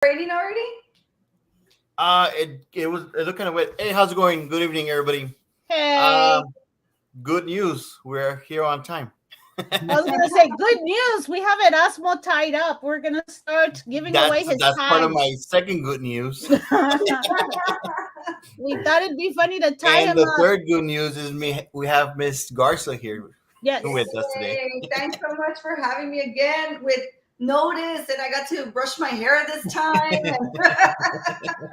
Rating already? It looked kind of weird. Hey, how's it going? Good evening, everybody. Hey, Um, Good news. We're here on time. I was gonna say good news. We have Erasmo tied up. We're gonna start giving away his That's part of tags. my second good news. We thought it'd be funny to tie And him the up. third good news is we have Miss Garza here Yes. with us today. Yay. Thanks so much for having me again with notice, and I got to brush my hair this time.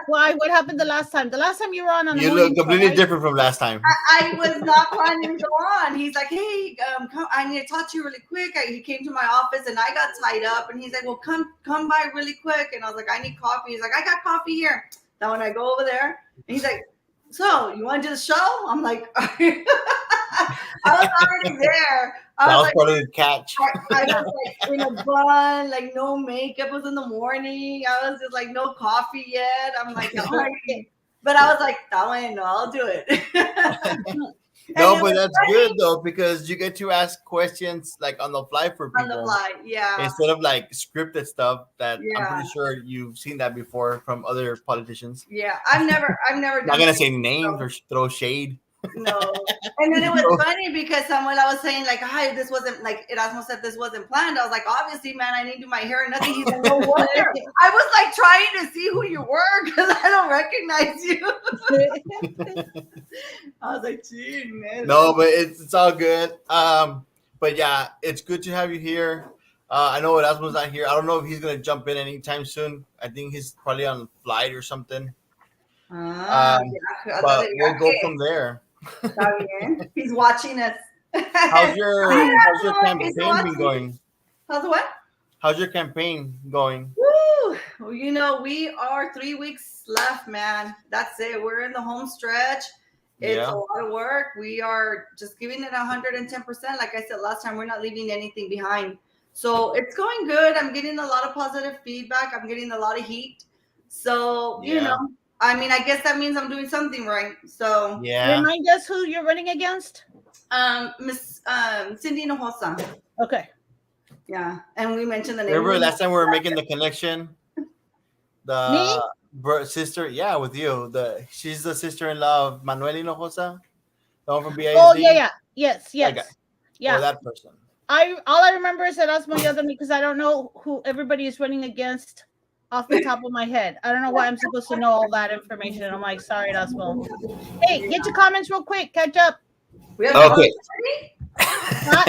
Why? What happened the last time? The last time you were on the You morning look show, completely right? different from last time. I was not planning to go on. He's like, hey, I need to talk to you really quick. He came to my office and I got tied up, and he's like, well, come by really quick. And I was like, I need coffee. He's like, I got coffee here. Now when I go over there, and he's like, so you want to do the show? I'm like, I was already there. I That was was like, part of the catch. I was like in a bun, like no makeup. It was in the morning. I was just like no coffee yet. I'm like, but I was like, that way, no, I'll do it. No, but that's good though because you get to ask questions like on the fly for people On the fly, yeah. instead of like scripted stuff that I'm Yeah. pretty sure you've seen that before from other politicians. Yeah, I've never Not done gonna say names or throw shade. no. And then it was funny because someone I was saying like, hi, this wasn't like Erasmo said this wasn't planned. I was like, obviously, man, I didn't do my hair or nothing. He's like, no wonder. I was like trying to see who you were because I don't recognize you. I was like, gee, man. No, but it's all good. But yeah, it's good to have you here. I know Erasmo's not here. I don't know if he's gonna jump in anytime soon. I think he's probably on a flight or something. Yeah, But we'll go from there. Está bien. He's watching us. How's your campaign been going? How's what? How's your campaign going? Woo! Well, you know, we are 3 weeks left, man. That's it. We're in the home stretch. It's a lot of work. We are just giving it 110%. Like I said last time, we're not leaving anything behind. So it's going good. I'm getting a lot of positive feedback. I'm getting a lot of heat. So, you know, I mean, I guess that means I'm doing something right. So Remind us who you're running against. Miss Cindy Hinojosa. Okay. Yeah, and we mentioned the name. Remember last time we were making the connection? The sister, yeah, with you. She's the sister-in-law of Manuel Hinojosa, the one from BISD. Oh yeah. Yes. Yeah. Or that person. All I remember is that Erasmo yelled at me because I don't know who everybody is running against off the top of my head. I don't know why I'm supposed to know all that information. I'm like, sorry, Erasmo. Hey, get your comments real quick. Catch up. Okay.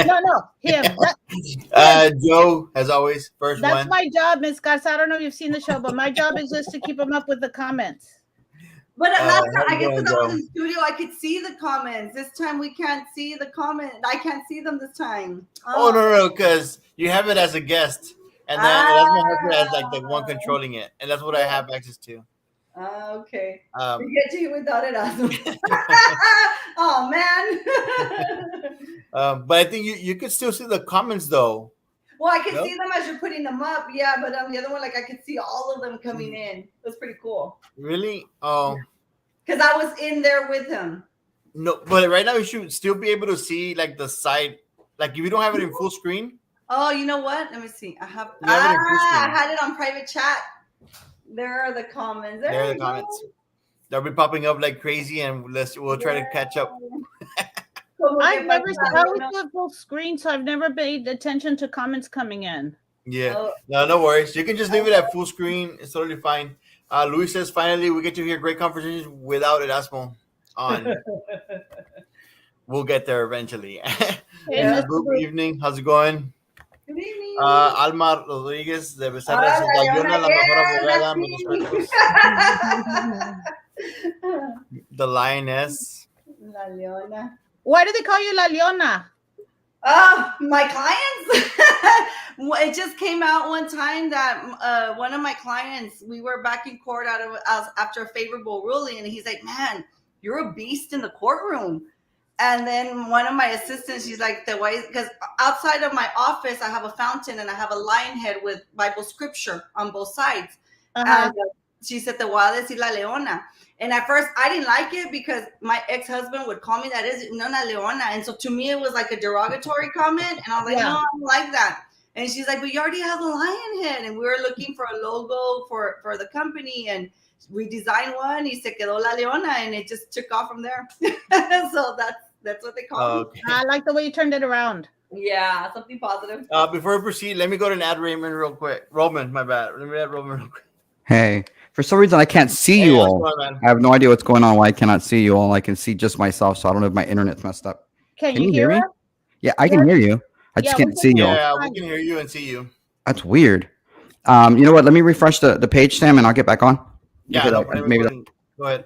No. Him. Joe, as always, first That's one. my job, Miss Garza. I don't know if you've seen the show, but my job is just to keep him up with the comments. But last time, I guess because I was in the studio, I could see the comments. This time, we can't see the comment. I can't see them this time. Oh, no, because you have it as a guest, and then Erasmo has it as like the one controlling it, and that's what I have access to. Okay. We get to you without it. Oh man. But I think you could still see the comments though. Well, I can see them as you're putting them up, yeah. But on the other one, like I could see all of them coming in. It was pretty cool. Really? Oh. Because I was in there with him. No, but right now you should still be able to see like the side. Like if you don't have it in full screen. Oh, you know what? Let me see. I have. I had it on private chat. There are the comments. There are the comments. They'll be popping up like crazy, and we'll try to catch up. I've never always do full screen, so I've never paid attention to comments coming in. Yeah, no worries. You can just leave it at full screen. It's totally fine. Luis says, finally, we get to hear great conversations without Erasmo on. We'll get there eventually. Good evening. How's it going? Good evening. Alma Rodriguez de Becerra. La mejor abogada. The Lioness. La Leona. Why do they call you La Leona? My clients. It just came out one time that one of my clients, we were back in court after a favorable ruling, and he's like, "Man, you're a beast in the courtroom." And then one of my assistants, she's like, "The way," because outside of my office, I have a fountain and I have a lion head with Bible scripture on both sides. And she said, "Te voy a decir la leona." And at first, I didn't like it because my ex-husband would call me that is una leona. And so to me, it was like a derogatory comment. And I was like, no, I don't like that. And she's like, but you already have the lion head. And we were looking for a logo for the company. And we designed one. Y se quedó la leona. And it just took off from there. So that's what they call Okay. I like the way you turned it around. Yeah, something positive. Before we proceed, let me go to add Raymond real quick. Roman, my bad. Let me add Roman real quick. Hey, for some reason I can't see you what's all. going on, man? I have no idea what's going on. Why I cannot see you all. I can see just myself, so I don't know if my internet's messed up. Can you hear me? us? Yeah, I can hear you. I just Yeah, can't see you all. Yeah, we can hear you and see you. That's weird. You know what? Let me refresh the page, Sam, and I'll get back on. Yeah, Because no, maybe go ahead.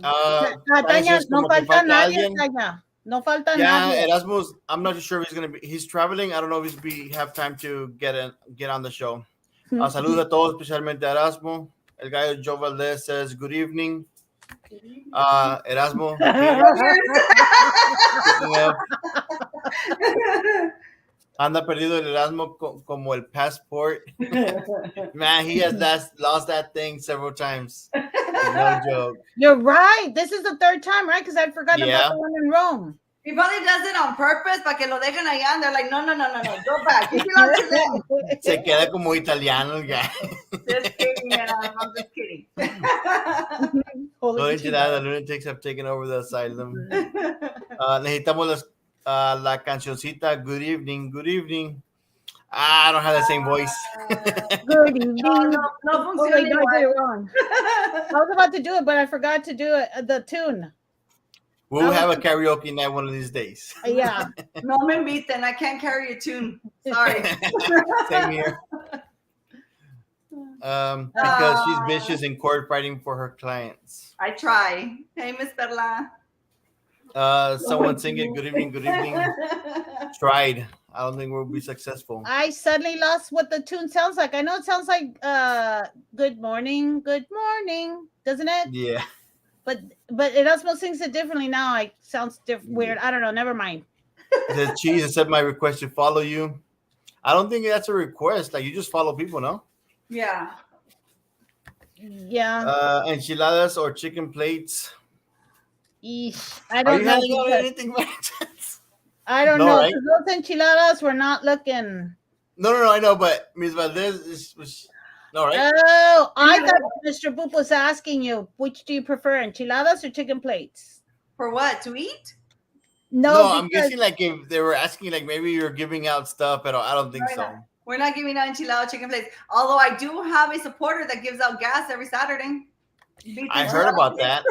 Tanya, no falta falta nadie, alguien. Tanya. No falta Yeah, nadie. Erasmus. I'm not sure if he's gonna be. He's traveling. I don't know if he's have time to get on the show. Saludos a todos, especialmente a Erasmo. El gallo Joe Valdez says good evening. Erasmo. Anda perdido el Erasmo como el passport. Man, he has lost that thing several times. No joke. You're right. This is the third time, right? Because I forgot Yeah. about the one in Rome. He probably does it on purpose para que lo dejen allá. And they're like, no, go back. You belong to them. Se queda como italiano el guy. Just kidding, man. I'm just kidding. Holy The lunatics have taken over the asylum. Necesitamos la cancioncita. Good evening, good evening. I don't have the same voice. Good evening. No Oh, wait, no, I did it wrong. I was about to do it, but I forgot to do it. The tune. We'll have a karaoke night one of these days. Yeah. No me inviten. I can't carry a tune. Sorry. Same here. Because she's vicious in court fighting for her clients. I try. Hey, Miss Perla. Someone singing good evening, good evening. Tried. I don't think we'll be successful. I suddenly lost what the tune sounds like. I know it sounds like good morning, doesn't it? Yeah. But Erasmo sings it differently now. It sounds weird. I don't know. Never mind. It says cheese accept my request to follow you. I don't think that's a request. Like you just follow people, no? Yeah. Yeah. Enchiladas or chicken plates. Eesh. I don't know. Handing out anything by chance? I don't No, know. right? Those enchiladas were not looking. No, I know, but Ms. Valdez was no, right? Oh, I thought Mr. Boop was asking you, which do you prefer, enchiladas or chicken plates? For what? To eat? No, I'm guessing like if they were asking, like maybe you're giving out stuff, but I don't think so. We're not giving out enchilada chicken plates. Although I do have a supporter that gives out gas every Saturday. I heard about that.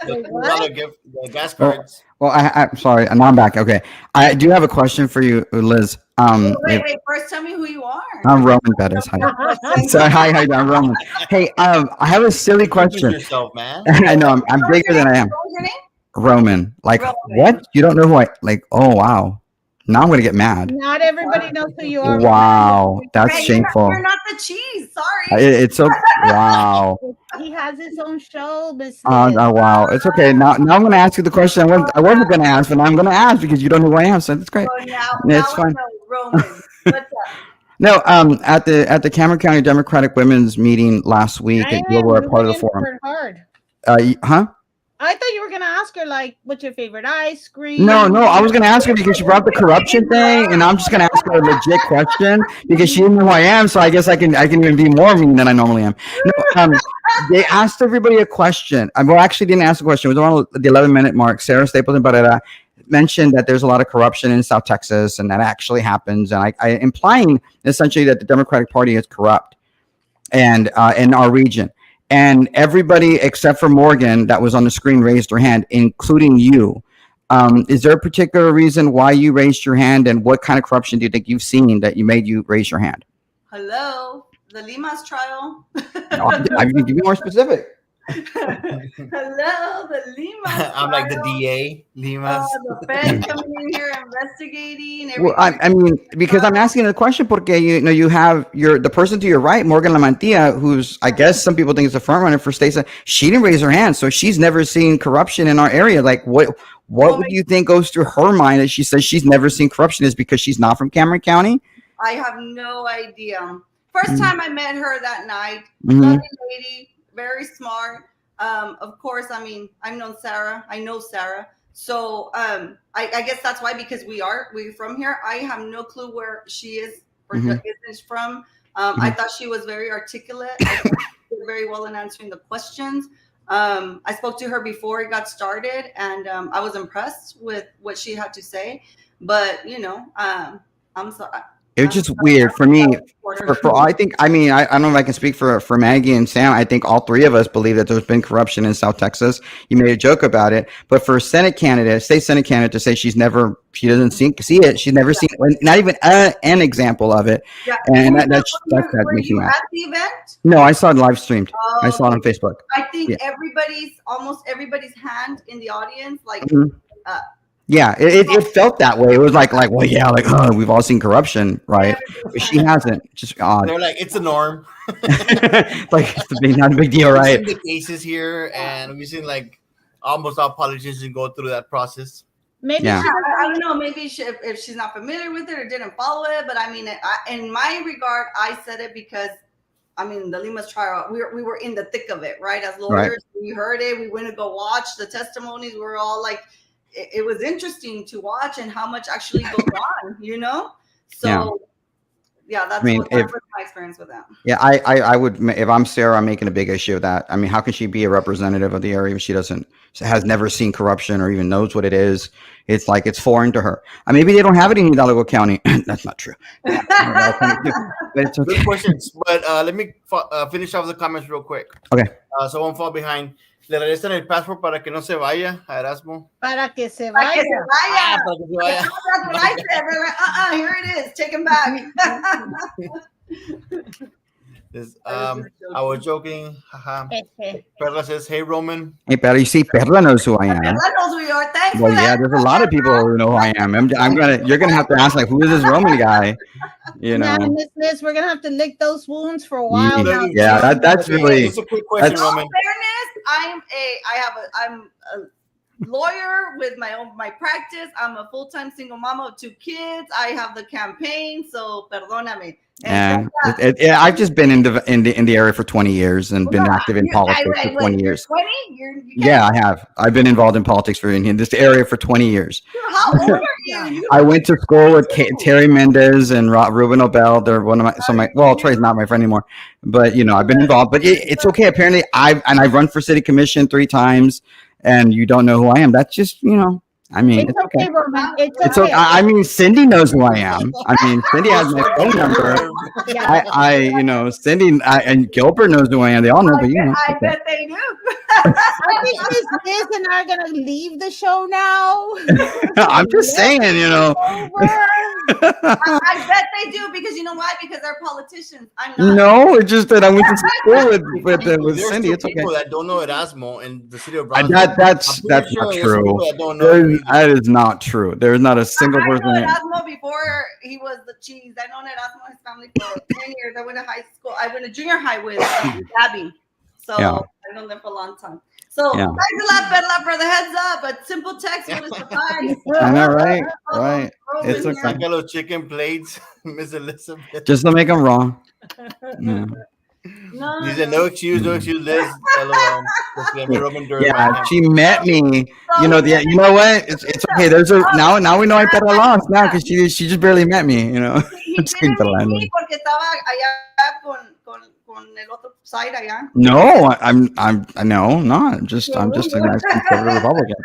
The gas cards. Well, I'm sorry. Now I'm back. Okay. I do have a question for you, Liz. Wait. First, tell me who you are. I'm Roman Bettis. Hi. Sorry, hi, I'm Roman. Hey, I have a silly question. Yourself, man. I know I'm bigger than I am. What was your name? Roman. Like Roman. what? You don't know who I like? Oh wow. Now I'm gonna get mad. Not everybody knows who you are. Wow, that's Hey, shameful. You're not the cheese. Sorry. It's so wow. He has his own show, Miss. Oh wow, it's okay. Now I'm gonna ask you the question I wasn't gonna ask, but now I'm gonna ask because you don't know who I am. So that's great. So now It's fine. Roman. What's up? No, at the Cameron County Democratic Women's meeting last week, you were a part of the forum. Huh? I thought you were gonna ask her like, what's your favorite ice cream? No, I was gonna ask her because she brought up the corruption thing, and I'm just gonna ask her a legit question because she didn't know who I am, so I guess I can even be more mean than I normally am. No, they asked everybody a question. Well, actually, didn't ask a question. It was around the 11-minute mark. Sarah Stapleton Barrera mentioned that there's a lot of corruption in South Texas, and that actually happens, and I implying essentially that the Democratic Party is corrupt, and in our region. And everybody except for Morgan that was on the screen raised their hand, including you. Is there a particular reason why you raised your hand, and what kind of corruption do you think you've seen that you made you raise your hand? Hello, the Limas trial. I mean, give me more specific. Hello, the Limas. I'm like the DA, Limas. The Fed coming in here investigating. Well, I mean, because I'm asking the question porque you have the person to your right, Morgan Lamantia, who's I guess some people think is a front runner for state. She didn't raise her hand, so she's never seen corruption in our area. Like, what would you think goes through her mind as she says she's never seen corruption? Is because she's not from Cameron County? I have no idea. First time I met her that night, Mm-hmm. lovely lady, very smart. Of course, I mean, I know Sarah. So I guess that's why, because we're from here. I have no clue where she is or is from. I thought she was very articulate. I thought she did very well in answering the questions. I spoke to her before it got started, and I was impressed with what she had to say. But I'm sorry. It was just weird for me. For I think, I mean, I don't know if I can speak for Maggie and Sam. I think all three of us believe that there's been corruption in South Texas. You made a joke about it, but for a state Senate candidate to say she doesn't see it, she's never seen not even an example of it, Yeah. and that makes me mad. At the event? No, I saw it live streamed. I saw it on Facebook. I think almost everybody's hand in the audience, like. Yeah, it felt that way. It was like, well, yeah, like, oh, we've all seen corruption, right? But she hasn't. Just odd. They're like, it's a norm. Like, it's not a big deal, right? We've seen the cases here, and we've seen like almost all politicians go through that process. Maybe I don't know. Maybe if she's not familiar with it or didn't follow it, but I mean, in my regard, I said it because I mean, the Lima's trial, we were in the thick of it, right? As lawyers, right. We heard it. We went to go watch the testimonies. We were all like. It was interesting to watch and how much actually goes on, So, yeah that's that was my experience with that. Yeah, I would, if I'm Sarah, I'm making a big issue of that. I mean, how can she be a representative of the area if she has never seen corruption or even knows what it is? It's like it's foreign to her. Maybe they don't have it in Hidalgo County. That's not true. But it's okay. Good questions. But let me finish off the comments real quick. Okay. So won't fall behind. Le regresan el passport para que no se vaya a Erasmo. Para que se vaya. Para que se vaya. Para que se vaya. That's what I said. They're like, here it is. Take him back. I was joking. Perla says, hey, Roman. Hey, Perla, you see, Perla knows who I am. Perla knows who you are. Thanks well, yeah, there's a lot of people who know who I am. You're gonna have to ask, like, who is this Roman guy? Nah, Miss, we're gonna have to lick those wounds for a while now. Yeah, that's really. That's a quick question, Roman. I'm a lawyer with my practice. I'm a full-time single mama of 2 kids. I have the campaign, so perdóname. And I've just been in the area for 20 years and been active in politics for 20 years. 20? Yeah, I have. I've been involved in politics in this area for 20 years. How old are you? I went to school with Terry Mendez and Ruben Obel. They're one of well, Trey's not my friend anymore, but I've been involved. But it's okay. Apparently, I've run for city commission 3 times, and you don't know who I am. That's just I mean, it's okay, Roman. It's okay. I mean, Cindy knows who I am. I mean, Cindy has my phone number. Yeah. Cindy and Gilbert knows who I am. They all know, but I bet they do. I think Miss Liz and I are gonna leave the show now. I'm just saying, I bet they do because you know why? Because they're politicians. I'm not. No, it's just that I went to school with Cindy. It's okay. People that don't know Erasmo in the city of Brownsville. That's not true. That is not true. There's not a single person. I know Erasmo before he was the cheese. I known Erasmo and his family for 10 years. I went to high school. I went to junior high with Abby. So I known them for a long time. So thanks a lot, Perla, for the heads up. But simple text would have sufficed. I know, right? Right. It's okay. Like little chicken plates, Miss Elizabeth. Just to make them raw. Yeah. No excuse, Liz. Yeah, she met me. You know what? It's okay. There's now we know I Perla lost now because she just barely met me. He didn't meet me porque estaba allá con el otro side allá. No, I'm just a nice conservative Republican.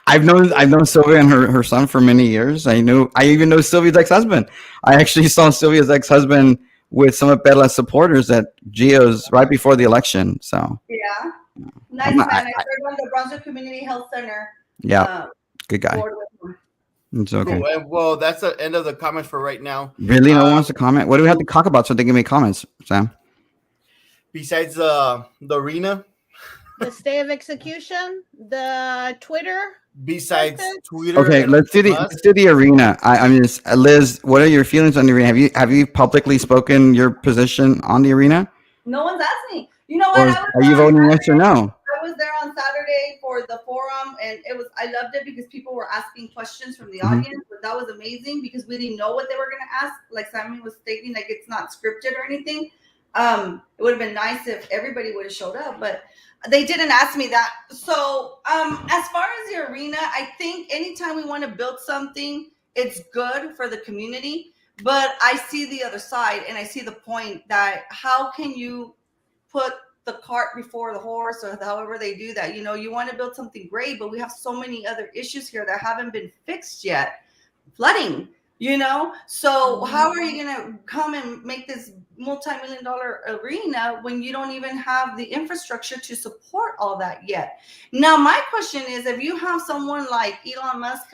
I've known Sylvia and her son for many years. I even know Sylvia's ex-husband. I actually saw Sylvia's ex-husband with some of Perla's supporters at Gio's right before the election. So nice man. I served on the Brownsville Community Health Center. Yeah, good guy. It's okay. Cool. Well, that's the end of the comments for right now. Really, no one wants to comment. What do we have to talk about so they can make comments, Sam? Besides the arena, the stay of execution, the Twitter. Besides Twitter. Okay, let's do the arena. I mean, Liz, what are your feelings on the arena? Have you publicly spoken your position on the arena? No one's asked me. You know what? Are you voting yes or no? I was there on Saturday for the forum, and I loved it because people were asking questions from the audience. But that was amazing because we didn't know what they were going to ask. Like Simon was stating, like it's not scripted or anything. It would have been nice if everybody would have showed up, but they didn't ask me that. So, as far as the arena, I think anytime we want to build something, it's good for the community. But I see the other side, and I see the point that how can you put the cart before the horse, or however they do that? You want to build something great, but we have so many other issues here that haven't been fixed yet. Flooding, so how are you going to come and make this multi-million dollar arena when you don't even have the infrastructure to support all that yet? Now my question is, if you have someone like Elon Musk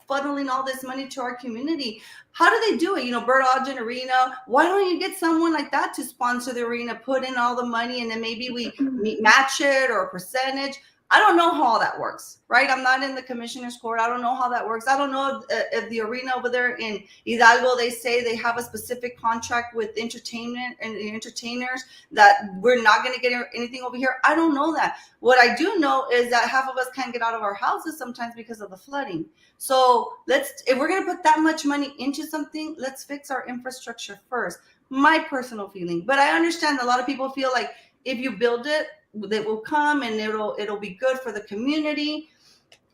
funneling all this money to our community, how do they do it? Bird Ogden Arena, why don't you get someone like that to sponsor the arena, put in all the money, and then maybe we match it or a percentage? I don't know how all that works, right? I'm not in the commissioner's court. I don't know how that works. I don't know if the arena over there in Hidalgo, they say they have a specific contract with entertainment and the entertainers that we're not going to get anything over here. I don't know that. What I do know is that half of us can't get out of our houses sometimes because of the flooding. So if we're going to put that much money into something, let's fix our infrastructure first. My personal feeling. But I understand a lot of people feel like if you build it, they will come and it'll be good for the community.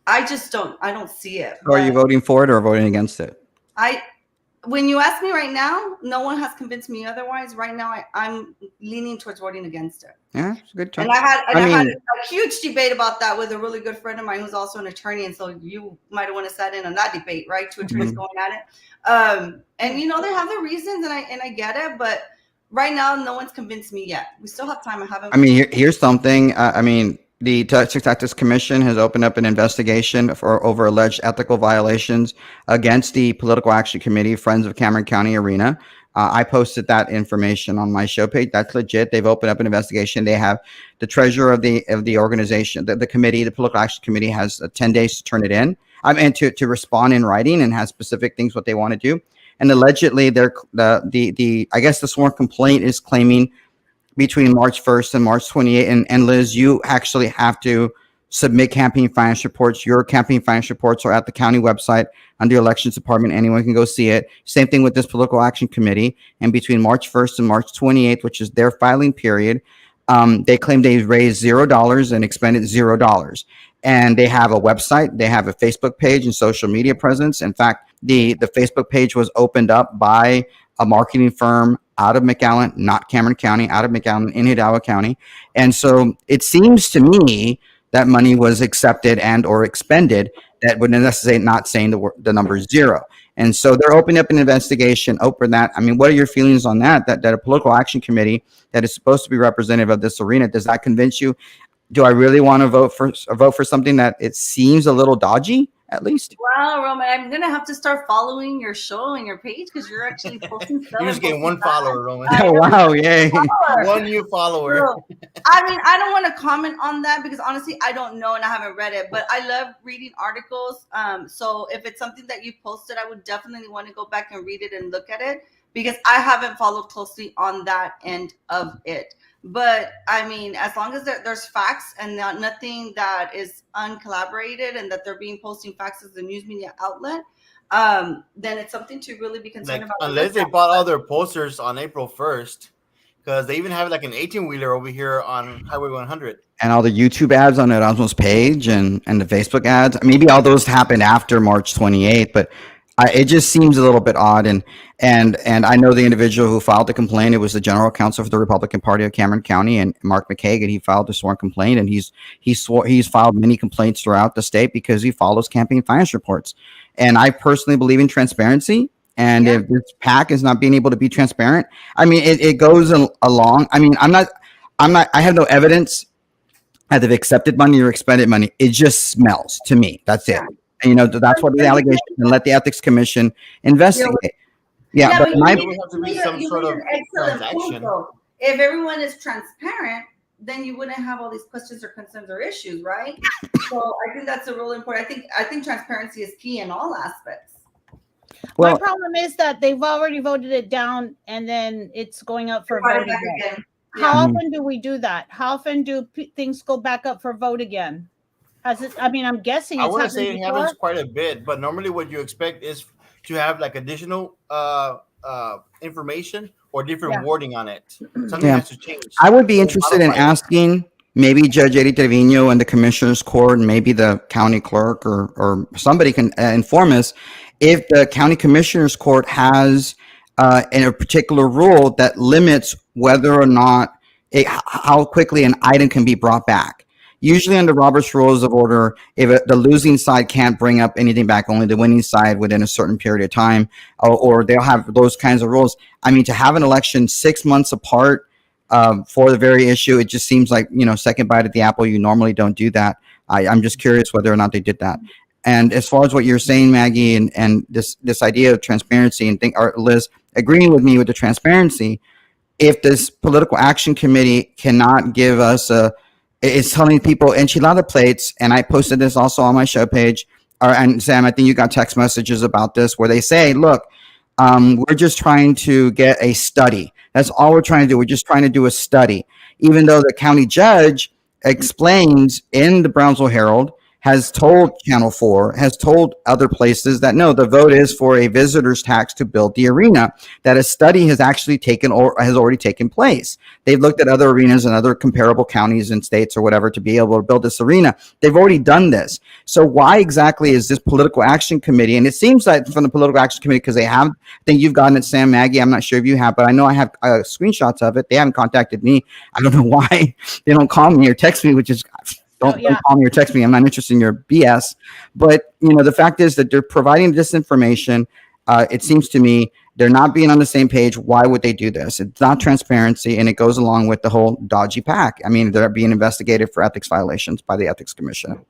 I don't see it. So are you voting for it or voting against it? When you ask me right now, no one has convinced me otherwise. Right now, I'm leaning towards voting against it. Yeah, it's a good choice. And I had a huge debate about that with a really good friend of mine who's also an attorney, and so you might have want to sat in on that debate, right? Two attorneys going at it, and they have their reasons, and I get it, but right now, no one's convinced me yet. We still have time. Here's something. The Texas Ethics Commission has opened up an investigation over alleged ethical violations against the Political Action Committee, Friends of Cameron County Arena. I posted that information on my show page. That's legit. They've opened up an investigation. They have the treasurer of the organization, the committee, the Political Action Committee has 10 days to turn it in. To respond in writing and has specific things what they want to do. And allegedly, I guess the sworn complaint is claiming between March 1st and March 28th. And Liz, you actually have to submit campaign finance reports. Your campaign finance reports are at the county website under the elections department. Anyone can go see it. Same thing with this political action committee. And between March 1st and March 28th, which is their filing period, they claim they raised $0 and expended $0. And they have a website, they have a Facebook page and social media presence. In fact, the Facebook page was opened up by a marketing firm out of McAllen, not Cameron County, out of McAllen in Hidalgo County. And so it seems to me that money was accepted and or expended that would necessarily not saying the number is zero. And so they're opening up an investigation, open that. What are your feelings on that a political action committee that is supposed to be representative of this arena, does that convince you? Do I really want to vote for something that it seems a little dodgy, at least? Wow, Roman, I'm gonna have to start following your show and your page because you're actually posting stuff. You just getting one follower, Roman. Oh, wow, yay! One new follower. So, I don't want to comment on that because honestly, I don't know and I haven't read it. But I love reading articles. So if it's something that you posted, I would definitely want to go back and read it and look at it because I haven't followed closely on that end of it. But as long as there's facts and nothing that is uncollaborated and that they're being posting facts as a news media outlet, then it's something to really be concerned about. Unless they bought all their posters on April 1st, because they even have like an 18-wheeler over here on Highway 100. And all the YouTube ads on Erasmo's page and the Facebook ads. Maybe all those happened after March 28th, but it just seems a little bit odd. And I know the individual who filed the complaint. It was the general counsel for the Republican Party of Cameron County, and Mark McKagan. He filed a sworn complaint, and he's filed many complaints throughout the state because he follows campaign finance reports. And I personally believe in transparency. And if this PAC is not being able to be transparent, it goes along. I have no evidence that they've accepted money or expended money. It just smells to me. That's it. And, that's what the allegation, and let the Ethics Commission investigate. Yeah, but there would have to be some sort of transaction. If everyone is transparent, then you wouldn't have all these questions or concerns or issues, right? So I think that's a really important. I think transparency is key in all aspects. Well, my problem is that they've already voted it down, and then it's going up for vote again. How often do we do that? How often do things go back up for vote again? Has it? I'm guessing. I want to say it happens quite a bit, but normally what you expect is to have like additional information or different Yeah. wording on it. Something Yeah. has to change. I would be Or interested in modify it. asking maybe Judge Eddie Trevino and the Commissioner's Court, and maybe the county clerk or somebody can inform us if the county Commissioner's Court has in a particular rule that limits whether or not how quickly an item can be brought back. Usually under Robert's Rules of Order, if the losing side can't bring up anything back, only the winning side within a certain period of time, or they'll have those kinds of rules. I mean, to have an election 6 months apart for the very issue, it just seems like, second bite at the apple. You normally don't do that. I'm just curious whether or not they did that. And as far as what you're saying, Maggie, and this idea of transparency, and or Liz agreeing with me with the transparency, if this political action committee cannot give us it's telling people enchilada plates, and I posted this also on my show page, and Sam, I think you got text messages about this where they say, look, we're just trying to get a study. That's all we're trying to do. We're just trying to do a study. Even though the county judge explains in the Brownsville Herald, has told Channel 4, has told other places that no, the vote is for a visitor's tax to build the arena, that a study has actually taken or has already taken place. They've looked at other arenas and other comparable counties and states or whatever to be able to build this arena. They've already done this. So why exactly is this political action committee? And it seems like from the political action committee, because they have, I think you've gotten it, Sam, Maggie. I'm not sure if you have, but I know I have screenshots of it. They haven't contacted me. I don't know why they don't call me or text me, which is don't call me or text me. I'm not interested in your BS. But the fact is that they're providing this information. It seems to me they're not being on the same page. Why would they do this? It's not transparency, and it goes along with the whole dodgy pack. I mean, they're being investigated for ethics violations by the ethics commissioner.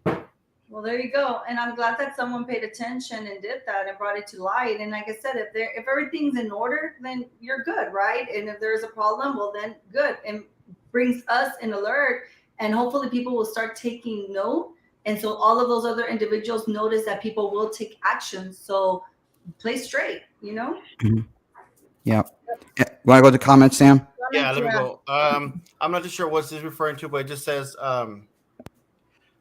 Well, there you go. And I'm glad that someone paid attention and did that and brought it to light. And like I said, if everything's in order, then you're good, right? And if there's a problem, well, then good. And brings us an alert. And hopefully people will start taking note. And so all of those other individuals notice that people will take action. So play straight, Mm-hmm. Yeah. Want to go to comments, Sam? Yeah, let me go. I'm not too sure what this is referring to, but it just says, how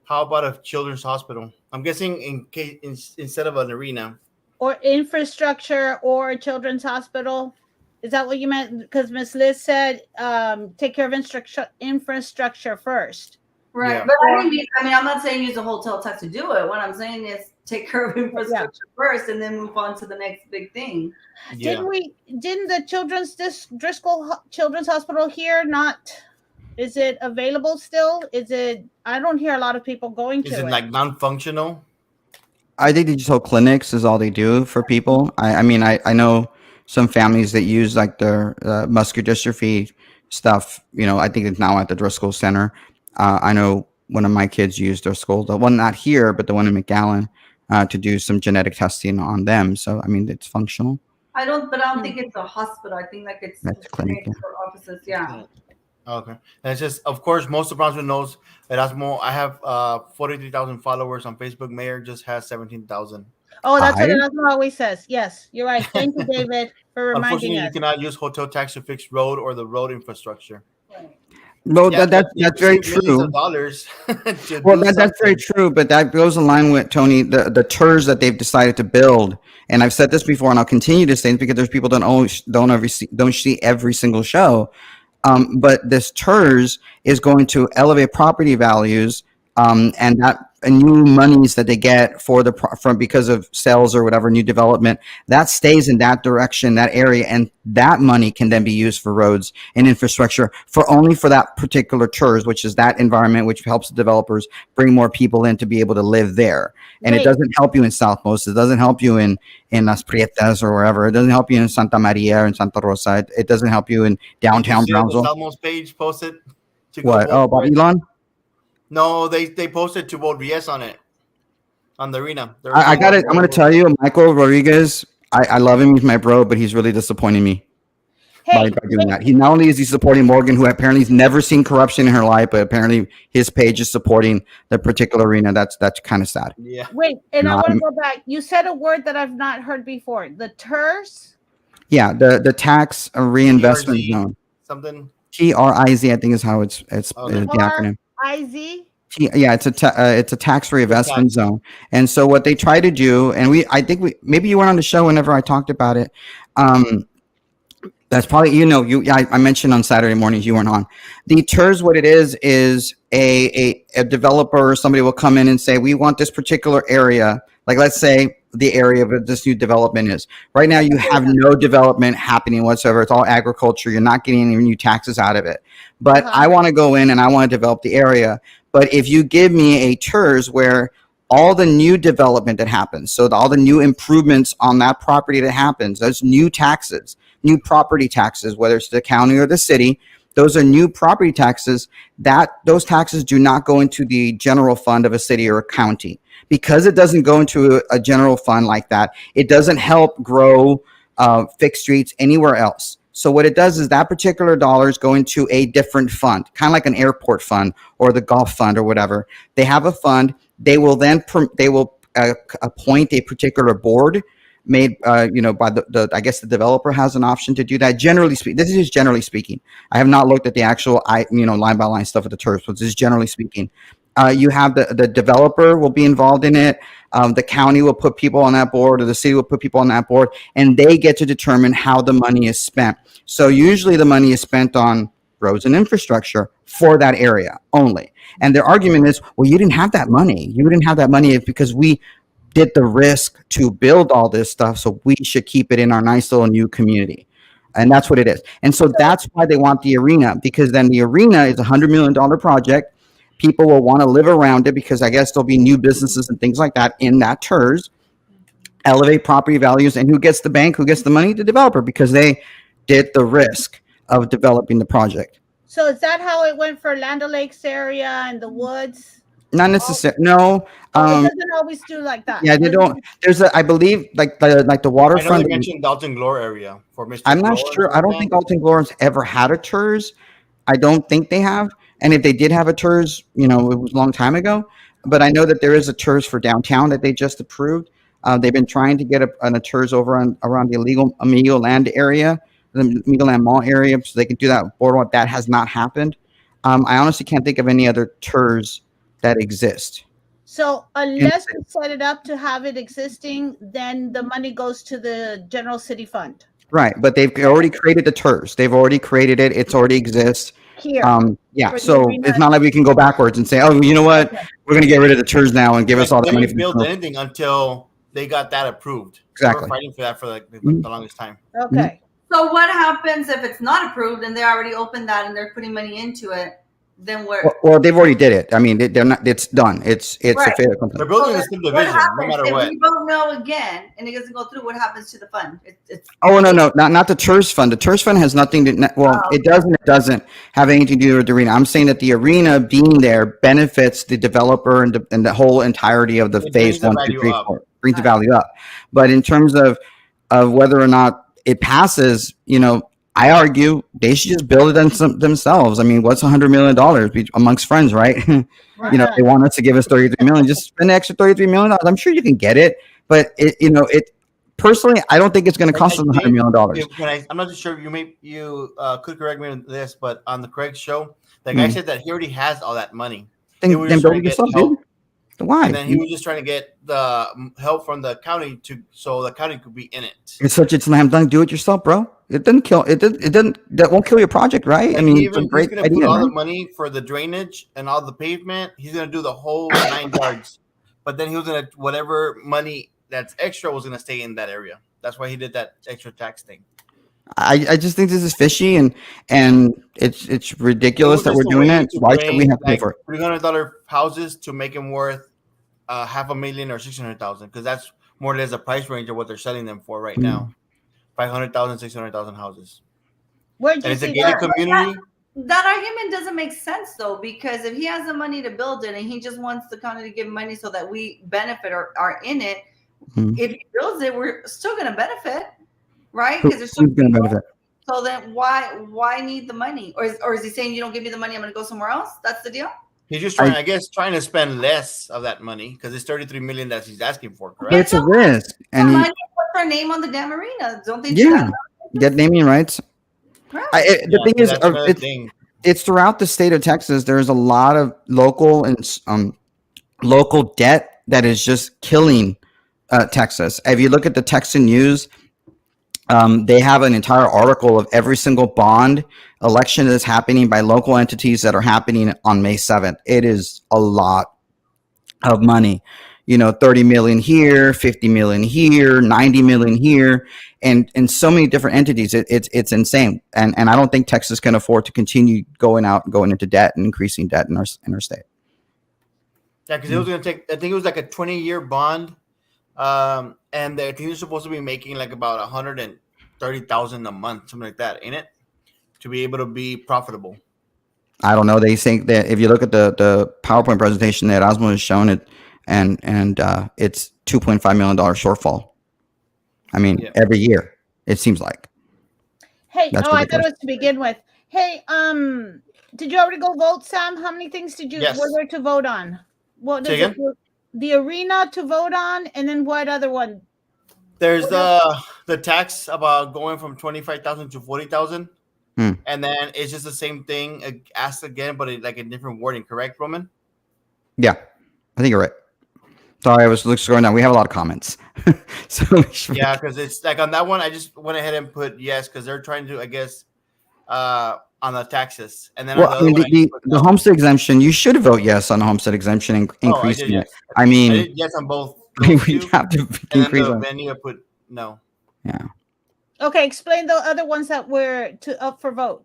about a children's hospital? I'm guessing instead of an arena. Or infrastructure or a children's hospital. Is that what you meant? Because Ms. Liz said, take care of infrastructure first. Right. Yeah. But I mean, I'm not saying use a hotel tax to do it. What I'm saying is take care of infrastructure first and then move on to the next big thing. Yeah. Didn't the Driscoll Children's Hospital here is it available still? I don't hear a lot of people going to it. Is it like non-functional? I think digital clinics is all they do for people. I mean, I know some families that use like their muscular dystrophy stuff. I think it's now at the Driscoll Center. I know one of my kids used their school, the one not here, but the one in McAllen, to do some genetic testing on them. So, I mean, it's functional. I don't think it's a hospital. I think like it's clinic, for offices. Yeah. Okay. And it's just, of course, most of Brownsville knows Erasmo. I have 43,000 followers on Facebook. Mayor just has 17,000. Oh, that's what Erasmo always says. Yes, you're right. Thank you, David, for reminding Unfortunately, us. you cannot use hotel tax to fix road or the road infrastructure. Right. No, that's very true. Well, that's very true, but that goes in line with Tony, the TERS that they've decided to build. And I've said this before, and I'll continue to say it because there's people that don't see every single show. But this TERS is going to elevate property values, and new monies that they get because of sales or whatever, new development, that stays in that direction, that area, and that money can then be used for roads and infrastructure only for that particular TERS, which is that environment, which helps the developers bring more people in to be able to live there. And It doesn't help you in South Most. It doesn't help you in Las Prietas or wherever. It doesn't help you in Santa Maria or in Santa Rosa. It doesn't help you in downtown Brownsville. The South Most page posted. What? Oh, about Elon? No, they posted to vote yes on it, on the arena. I got it. I'm going to tell you, Michael Rodriguez, I love him. He's my bro, but he's really disappointing me by doing that. Not only is he supporting Morgan, who apparently has never seen corruption in her life, but apparently his page is supporting the particular arena. That's kind of sad. Yeah. Wait, and I want to go back. You said a word that I've not heard before. The TERS? Yeah, the tax reinvestment zone. Something. TRIZ, I think is how it's the acronym. IZ? Yeah, it's a tax reinvestment zone. And so what they try to do, and maybe you weren't on the show whenever I talked about it. That's probably, I mentioned on Saturday mornings you weren't on. The TERS, what it is a developer or somebody will come in and say, we want this particular area. Like, let's say the area of this new development is. Right now, you have no development happening whatsoever. It's all agriculture. You're not getting any new taxes out of it. But I want to go in and I want to develop the area. But if you give me a TERS where all the new development that happens, so all the new improvements on that property that happens, those new taxes, new property taxes, whether it's the county or the city, those are new property taxes. That those taxes do not go into the general fund of a city or a county. Because it doesn't go into a general fund like that, it doesn't help grow fixed streets anywhere else. So what it does is that particular dollars go into a different fund, kind of like an airport fund or the golf fund or whatever. They have a fund. They will then appoint a particular board made by the I guess the developer has an option to do that. Generally speaking, this is just generally speaking. I have not looked at the actual line by line stuff of the TERS, but this is generally speaking. You have the developer will be involved in it. The county will put people on that board, or the city will put people on that board, and they get to determine how the money is spent. So usually the money is spent on roads and infrastructure for that area only. And their argument is, well, you didn't have that money. You didn't have that money because we did the risk to build all this stuff, so we should keep it in our nice little new community. And that's what it is. And so that's why they want the arena, because then the arena is $100 million project. People will want to live around it because I guess there'll be new businesses and things like that in that TERS, elevate property values. And who gets the bank? Who gets the money? The developer, because they did the risk of developing the project. So is that how it went for Land O'Lakes area and the woods? Not necessarily. No. It doesn't always do like that. Yeah, they don't. There's I believe like the waterfront. I know they mentioned Dalton Glore area for Mr. I'm not sure. I don't think Dalton Glore's ever had a TERS. I don't think they have. And if they did have a TERS, it was a long time ago. But I know that there is a TERS for downtown that they just approved. They've been trying to get a TERS over around the Amigo Land area, the Amigo Land Mall area, so they can do that boardwalk. That has not happened. I honestly can't think of any other TERS that exist. So unless we set it up to have it existing, then the money goes to the general city fund. Right, but they've already created the TERS. They've already created it. It's already exists. Here. Yeah, so it's not like we can go backwards and say, oh, you know what? We're going to get rid of the TERS now and give us all the money. They didn't build anything until they got that approved. Exactly. They were fighting for that for the longest time. Okay. So what happens if it's not approved and they already opened that and they're putting money into it? Then we're well, they've already did it. I mean, they're not. It's done. It's right. a fair company. They're building a subdivision, no matter if what. we don't know again and it doesn't go through, what happens to the fund? Oh no, not the TERS fund. The TERS fund has nothing to. Well, it doesn't have anything to do with the arena. I'm saying that the arena being there benefits the developer and the whole entirety of the phase 1, 2, 3, 4. Brings the value up. But in terms of whether or not it passes, I argue they should just build it themselves. I mean, what's $100 million amongst friends, right? If they want us to give us $33 million, just spend the extra $33 million. I'm sure you can get it, but it personally, I don't think it's going to cost us $100 million. I'm not sure. You could correct me on this, but on the Craig show, the guy said that he already has all that money. Then build it yourself, dude. Why? And then he was just trying to get the help from the county so the county could be in it. It's such a slam dunk. Do it yourself, bro. It doesn't kill. It doesn't. That won't kill your project, right? I mean, it's a great idea. Put all the money for the drainage and all the pavement. He's gonna do the whole 9 yards. But then he was gonna whatever money that's extra was gonna stay in that area. That's why he did that extra tax thing. I just think this is fishy and it's ridiculous that we're doing it. Why should we have to pay for it? $300 houses to make them worth $500,000 or $600,000 because that's more or less the price range of what they're selling them for right now. 500,000, 600,000 houses. And it's a gated community. That argument doesn't make sense though, because if he has the money to build it and he just wants the county to give money so that we benefit or are in it, if he builds it, we're still going to benefit. Right? Because there's who's going to benefit? So then why need the money? Or is he saying you don't give me the money, I'm going to go somewhere else? That's the deal? He's just trying to spend less of that money because it's $33 million that he's asking for, correct? It's a risk. And what's their name on the damn arena? Don't they get naming rights? Right. The thing is, it's throughout the state of Texas. There's a lot of local and local debt that is just killing Texas. If you look at the Texan News, They have an entire article of every single bond election that is happening by local entities that are happening on May 7th. It is a lot of money, 30 million here, 50 million here, 90 million here, and so many different entities. It's insane. And I don't think Texas can afford to continue going into debt and increasing debt in our state. Yeah, because it was going to take, I think it was like a 20-year bond. And I think you're supposed to be making like about 130,000 a month, something like that, ain't it? To be able to be profitable. I don't know. They think that if you look at the PowerPoint presentation that Erasmo has shown it, and it's $2.5 million shortfall. I mean, every year it seems like. Hey, I thought it was to begin with. Hey, did you already go vote, Sam? How many things were there to vote on? What does it do? The arena to vote on, and then what other one? There's the tax about going from 25,000 to 40,000, and then it's just the same thing asked again, but like a different wording. Correct, Roman? Yeah, I think you're right. Sorry, I was scrolling down. We have a lot of comments. Yeah, because it's like on that one, I just went ahead and put yes because they're trying to, I guess, on the taxes, and then the homestead exemption. You should vote yes on the homestead exemption and increasing it. I mean, I did yes on both. We have to increase the venue. I put no. Yeah. Okay, explain the other ones that were up for vote.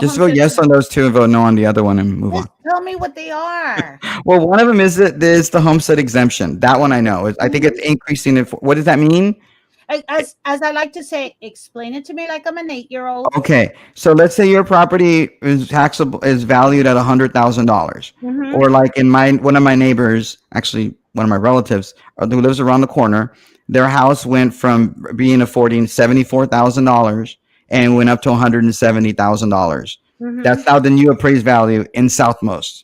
Just vote yes on those two and vote no on the other one and move on. Tell me what they are. Well, one of them is the homestead exemption. That one I know. I think it's increasing it. What does that mean? As I like to say, explain it to me like I'm an 8-year-old. Okay, so let's say your property is valued at $100,000, or like in one of my neighbors, actually one of my relatives who lives around the corner, their house went from being affording $74,000 and went up to $170,000. That's now the new appraised value in Southmost,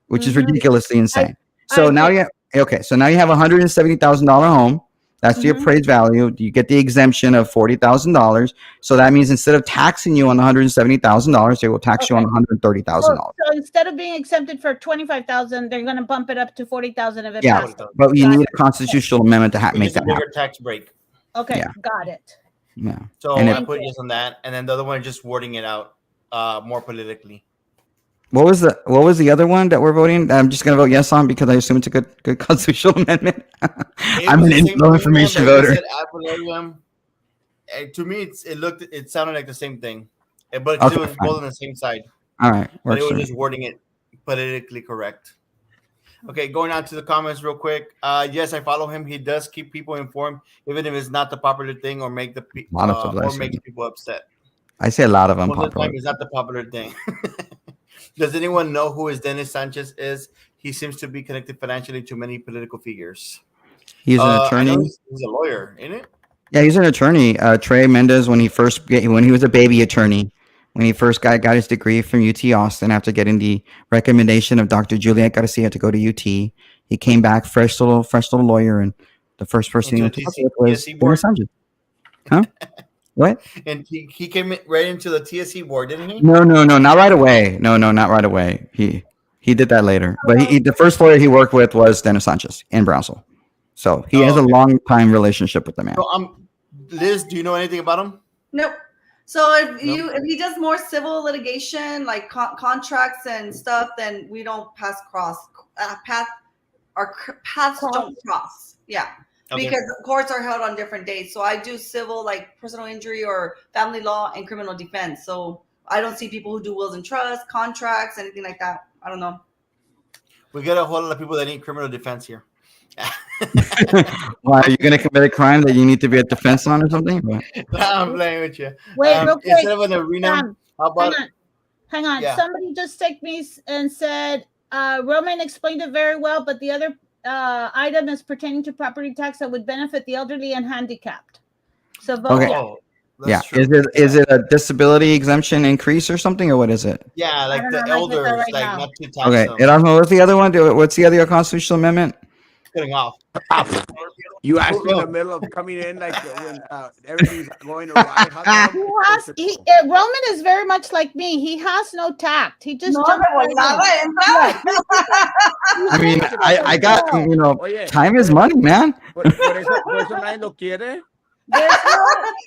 which is ridiculously insane. So now you have a $170,000 home. That's the appraised value. You get the exemption of $40,000. So that means instead of taxing you on $170,000, they will tax you on $130,000. So instead of being exempted for $25,000, they're going to bump it up to $40,000 if it passes. But you need a constitutional amendment to make that happen. Tax break. Okay, got it. Yeah. So I put yes on that, and then the other one just wording it out more politically. What was the other one that we're voting? I'm just gonna vote yes on because I assume it's a good constitutional amendment. I'm an low information voter. To me, it sounded like the same thing, but it was both on the same side. All right, but it was just wording it politically correct. Okay, going on to the comments real quick. Yes, I follow him. He does keep people informed, even if it's not the popular thing or make makes people upset. I say a lot of them. Most of the time, it's not the popular thing. Does anyone know who Dennis Sanchez is? He seems to be connected financially to many political figures. He's an attorney. He's a lawyer, isn't it? Yeah, he's an attorney. Trey Mendez, when he was a baby attorney, when he first got his degree from UT Austin after getting the recommendation of Dr. Juliet Garcia to go to UT, he came back fresh little lawyer, and the first person he went to was Dennis Sanchez. Huh? What? And he came right into the TSC board, didn't he? No, not right away. No, not right away. He did that later. But the first lawyer he worked with was Dennis Sanchez in Brownsville. So he has a long time relationship with the man. So, Liz, do you know anything about him? Nope. So if he does more civil litigation, like contracts and stuff, then we don't our paths don't cross. Yeah. Okay. Because courts are held on different days. So I do civil, like personal injury or family law and criminal defense. So I don't see people who do wills and trusts, contracts, anything like that. I don't know. We got a whole lot of people that need criminal defense here. Why, are you going to commit a crime that you need to be at defense on or something? No, I'm playing with you. Wait, real quick. Instead of an arena, how about... Hang on. Yeah. Somebody just texted me and said, Roman explained it very well, but the other item is pertaining to property tax that would benefit the elderly and handicapped. So vote yeah. Is it a disability exemption increase or something, or what is it? Yeah, like the elders, not to tax okay, them. Erasmo, what's the other one? What's the other constitutional amendment? Cutting off. You asked me in the middle of coming in, like when everything's going awry. Roman is very much like me. He has no tact. He just I mean, I got, time is money, man. Por eso nadie lo quiere. There's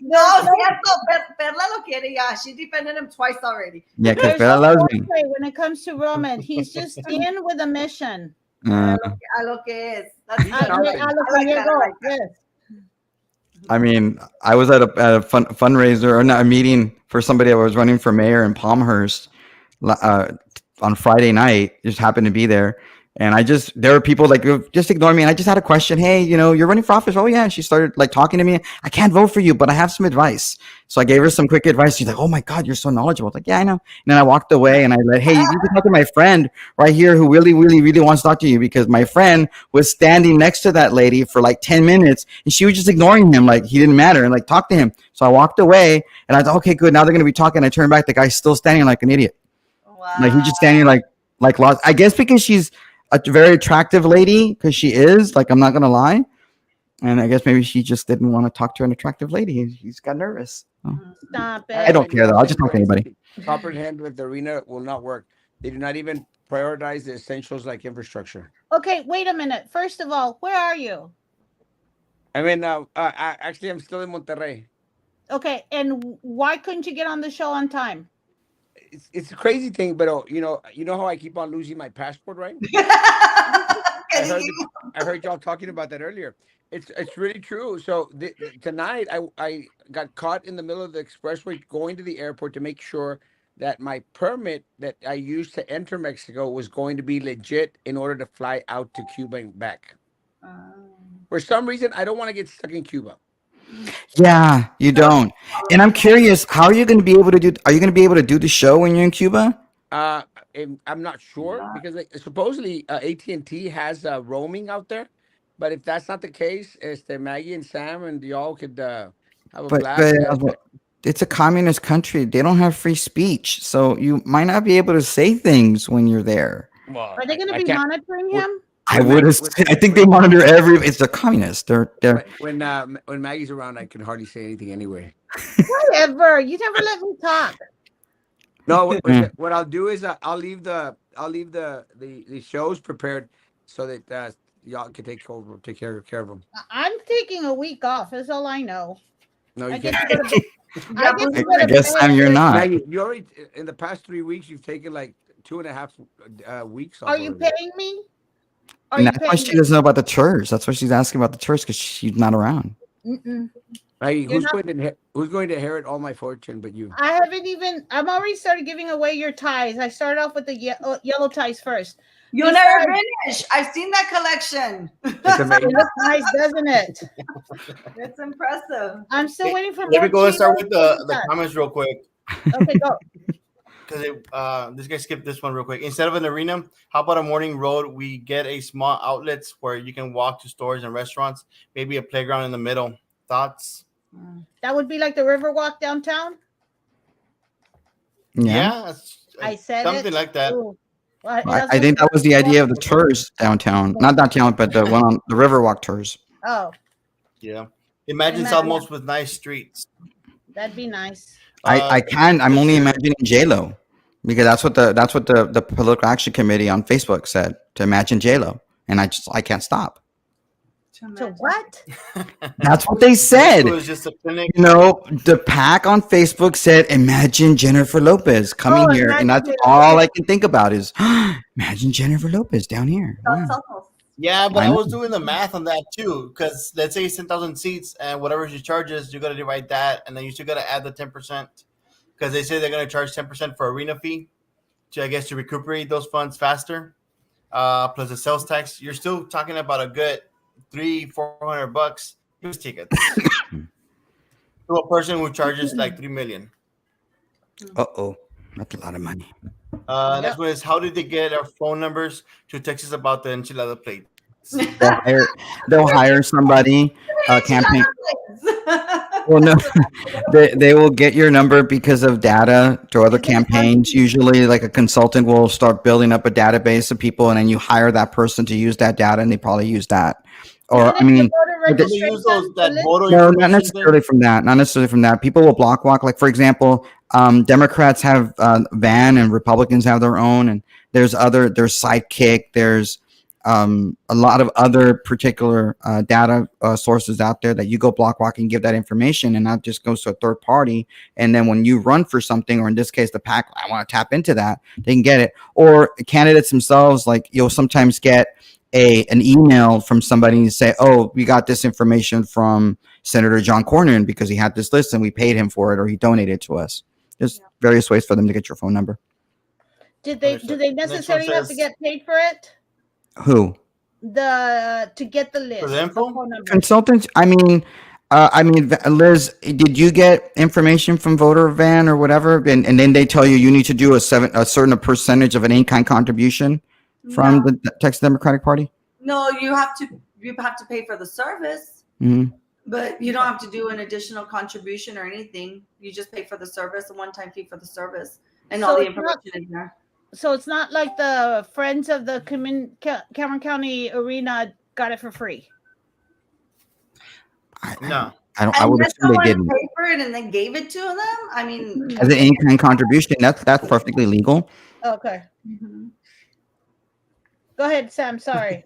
No, no, cierto. Perla lo quiere. Yeah, she defended him twice already. Yeah, because there's Bella no loves me. foreplay when it comes to Roman. He's just in with a mission. Uh, A lo que es. That's He's good. A lo shopping. que I like that, I llegó. like that. Yes. I mean, I was at a fundraiser or not a meeting for somebody that was running for mayor in Palmhurst on Friday night. Just happened to be there, and there were people like just ignore me. And I just had a question. Hey, you're running for office. Oh yeah. And she started like talking to me. I can't vote for you, but I have some advice. So I gave her some quick advice. She's like, oh my God, you're so knowledgeable. I was like, yeah, I know. And then I walked away and I let, hey, you need to talk to my friend right here who really, really, really wants to talk to you, because my friend was standing next to that lady for like 10 minutes and she was just ignoring him. Like he didn't matter, and like talk to him. So I walked away and I thought, okay, good. Now they're going to be talking. I turned back. The guy's still standing like an idiot. Wow. Like he's just standing like lost. I guess because she's a very attractive lady, because she is, like, I'm not going to lie. And I guess maybe she just didn't want to talk to an attractive lady. He's got nervous. Oh. Stop it. I don't care, though. I'll just talk to anybody. Comprehend with the arena will not work. They do not even prioritize the essentials like infrastructure. Okay, wait a minute. First of all, where are you? I mean, actually, I'm still in Monterrey. Okay, and why couldn't you get on the show on time? It's a crazy thing, but you know how I keep on losing my passport, right? I heard y'all talking about that earlier. It's really true. So tonight I got caught in the middle of the expressway going to the airport to make sure that my permit that I used to enter Mexico was going to be legit in order to fly out to Cuba and back. For some reason, I don't want to get stuck in Cuba. Yeah, you don't. And I'm curious, how are you going to be able to do? Are you going to be able to do the show when you're in Cuba? I'm not sure because supposedly AT&T has roaming out there, but if that's not the case, Maggie and Sam and y'all could have a blast. It's a communist country. They don't have free speech, so you might not be able to say things when you're there. Well, Are they going to be monitoring him? I would. I think they monitor every. It's a communist. They're. When Maggie's around, I can hardly say anything anyway. Whatever. You never let me talk. No, what I'll do is I'll leave the shows prepared so that y'all can take care of them. I'm taking a week off. That's all I know. No, you I can't. I guess Sam, you're not. Maggie, you already in the past 3 weeks you've taken like 2.5 weeks off. Are you paying me? And that's why she doesn't know about the church. That's why she's asking about the church, because she's not around. Maggie, who's going to inherit all my fortune but you? I'm already started giving away your ties. I started off with the yellow ties first. You'll never finish. I've seen that collection. It's amazing. It looks nice, doesn't it? It's impressive. I'm still waiting for more. Let me go and start with the comments real quick. Okay, go. Because this guy skipped this one real quick. Instead of an arena, how about a morning road? We get a small outlets where you can walk to stores and restaurants, maybe a playground in the middle. Thoughts? That would be like the Riverwalk downtown? Yeah, I said something like that. I think that was the idea of the tours downtown. Not downtown, but the one on the Riverwalk tours. Oh. Yeah. Imagine almost with nice streets. That'd be nice. I'm only imagining J-Lo, because that's what the political action committee on Facebook said, to imagine J-Lo, and I can't stop. So what? That's what they said. It was just a clinic. The pack on Facebook said, imagine Jennifer Lopez coming here, and that's all I can think about is imagine Jennifer Lopez down here. Yeah, but I was doing the math on that too, because let's say it's 10,000 seats, and whatever she charges, you got to divide that, and then you still got to add the 10%, because they say they're going to charge 10% for arena fee, to recuperate those funds faster, plus the sales tax. You're still talking about a good $300-400 just tickets to a person who charges like $3 million. That's a lot of money. Next one is, how did they get our phone numbers to text us about the enchilada plates? They'll hire somebody, campaign. Well, no, they will get your number because of data to other campaigns. Usually, like a consultant will start building up a database of people, and then you hire that person to use that data, and they probably use that. Or I mean, no, not necessarily from that. Not necessarily from that. People will block walk. Like, for example, Democrats have Van, and Republicans have their own, and there's Sidekick. There's a lot of other particular data sources out there that you go block walk and give that information, and that just goes to a third party. And then when you run for something, or in this case, the PAC, I want to tap into that, they can get it. Or candidates themselves, like you'll sometimes get an email from somebody and say, oh, we got this information from Senator John Cornyn because he had this list and we paid him for it, or he donated to us. There's various ways for them to get your phone number. Do they necessarily have to get paid for it? Who? To get the list. For the info? phone number. Consultants. I mean, Liz, did you get information from Voter Van or whatever, and then they tell you need to do a certain percentage of an in-kind contribution from the Texas Democratic Party? No, you have to pay for the service, but you don't have to do an additional contribution or anything. You just pay for the service, a one-time fee for the service, and all the information is there. So it's not like the Friends of the Cameron County Arena got it for free. No. I would assume they didn't. Paid for it and then gave it to them. I mean, As an in-kind contribution, that's perfectly legal. Okay. Go ahead, Sam. Sorry.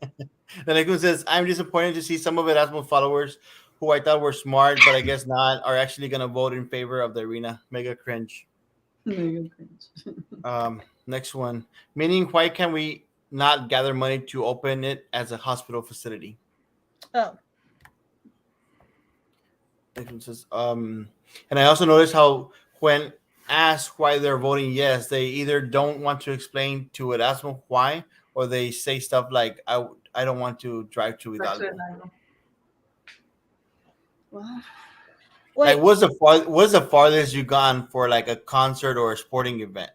The next one says, I'm disappointed to see some of Erasmo followers who I thought were smart, but I guess not, are actually going to vote in favor of the arena. Mega cringe. Next one. Meaning, why can we not gather money to open it as a hospital facility? Oh. Next one says, and I also noticed how when asked why they're voting yes, they either don't want to explain to Erasmo why, or they say stuff like, I don't want to drive to Hidalgo. Well, like, what's the farthest you gone for like a concert or a sporting event?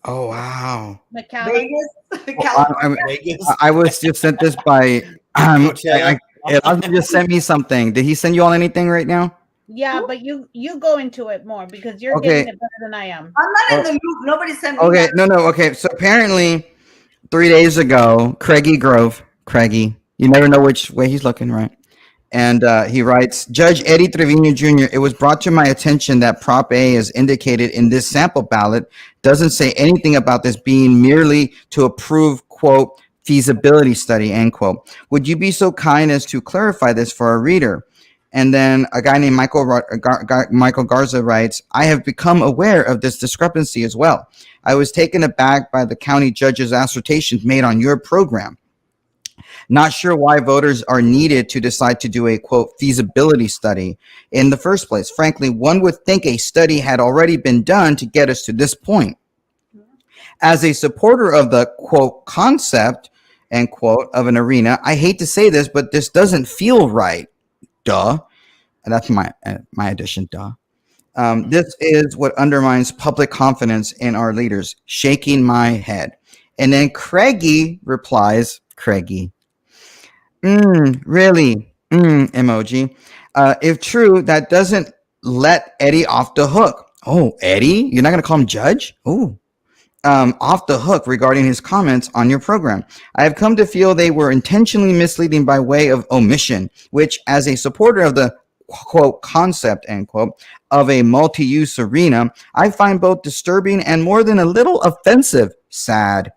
Oh wow! Vegas. I was just sent this by. Erasmo just sent me something. Did he send you all anything right now? Yeah, but you go into it more because you're getting it better than I am. I'm not in the loop. Nobody sent me. Okay, no. Okay, so apparently 3 days ago, Craigie, you never know which way he's looking, right? And he writes, Judge Eddie Trevino Jr., it was brought to my attention that Prop A, as indicated in this sample ballot, doesn't say anything about this being merely to approve, quote, feasibility study, end quote. Would you be so kind as to clarify this for our reader? And then a guy named Michael Garza writes, I have become aware of this discrepancy as well. I was taken aback by the county judge's assertions made on your program. Not sure why voters are needed to decide to do a, quote, feasibility study in the first place. Frankly, one would think a study had already been done to get us to this point. As a supporter of the, quote, concept, end quote, of an arena, I hate to say this, but this doesn't feel right. Duh. And that's my addition, duh. This is what undermines public confidence in our leaders. Shaking my head. And then Craigie replies, really? Emoji. If true, that doesn't let Eddie off the hook. Oh, Eddie? You're not going to call him judge? Oh. Off the hook regarding his comments on your program. I have come to feel they were intentionally misleading by way of omission, which, as a supporter of the, quote, concept, end quote, of a multi-use arena, I find both disturbing and more than a little offensive. Sad.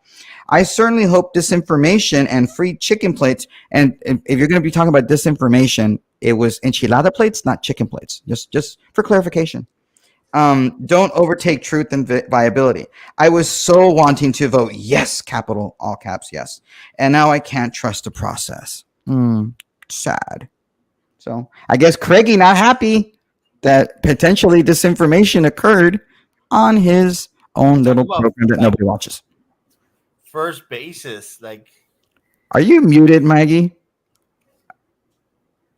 I certainly hope disinformation and free chicken plates, and if you're going to be talking about disinformation, it was enchilada plates, not chicken plates, just for clarification. Don't overtake truth and viability. I was so wanting to vote yes, capital, all caps, yes. And now I can't trust the process. Sad. So I guess Craigie not happy that potentially disinformation occurred on his own little program that nobody watches. First basis, like. Are you muted, Maggie?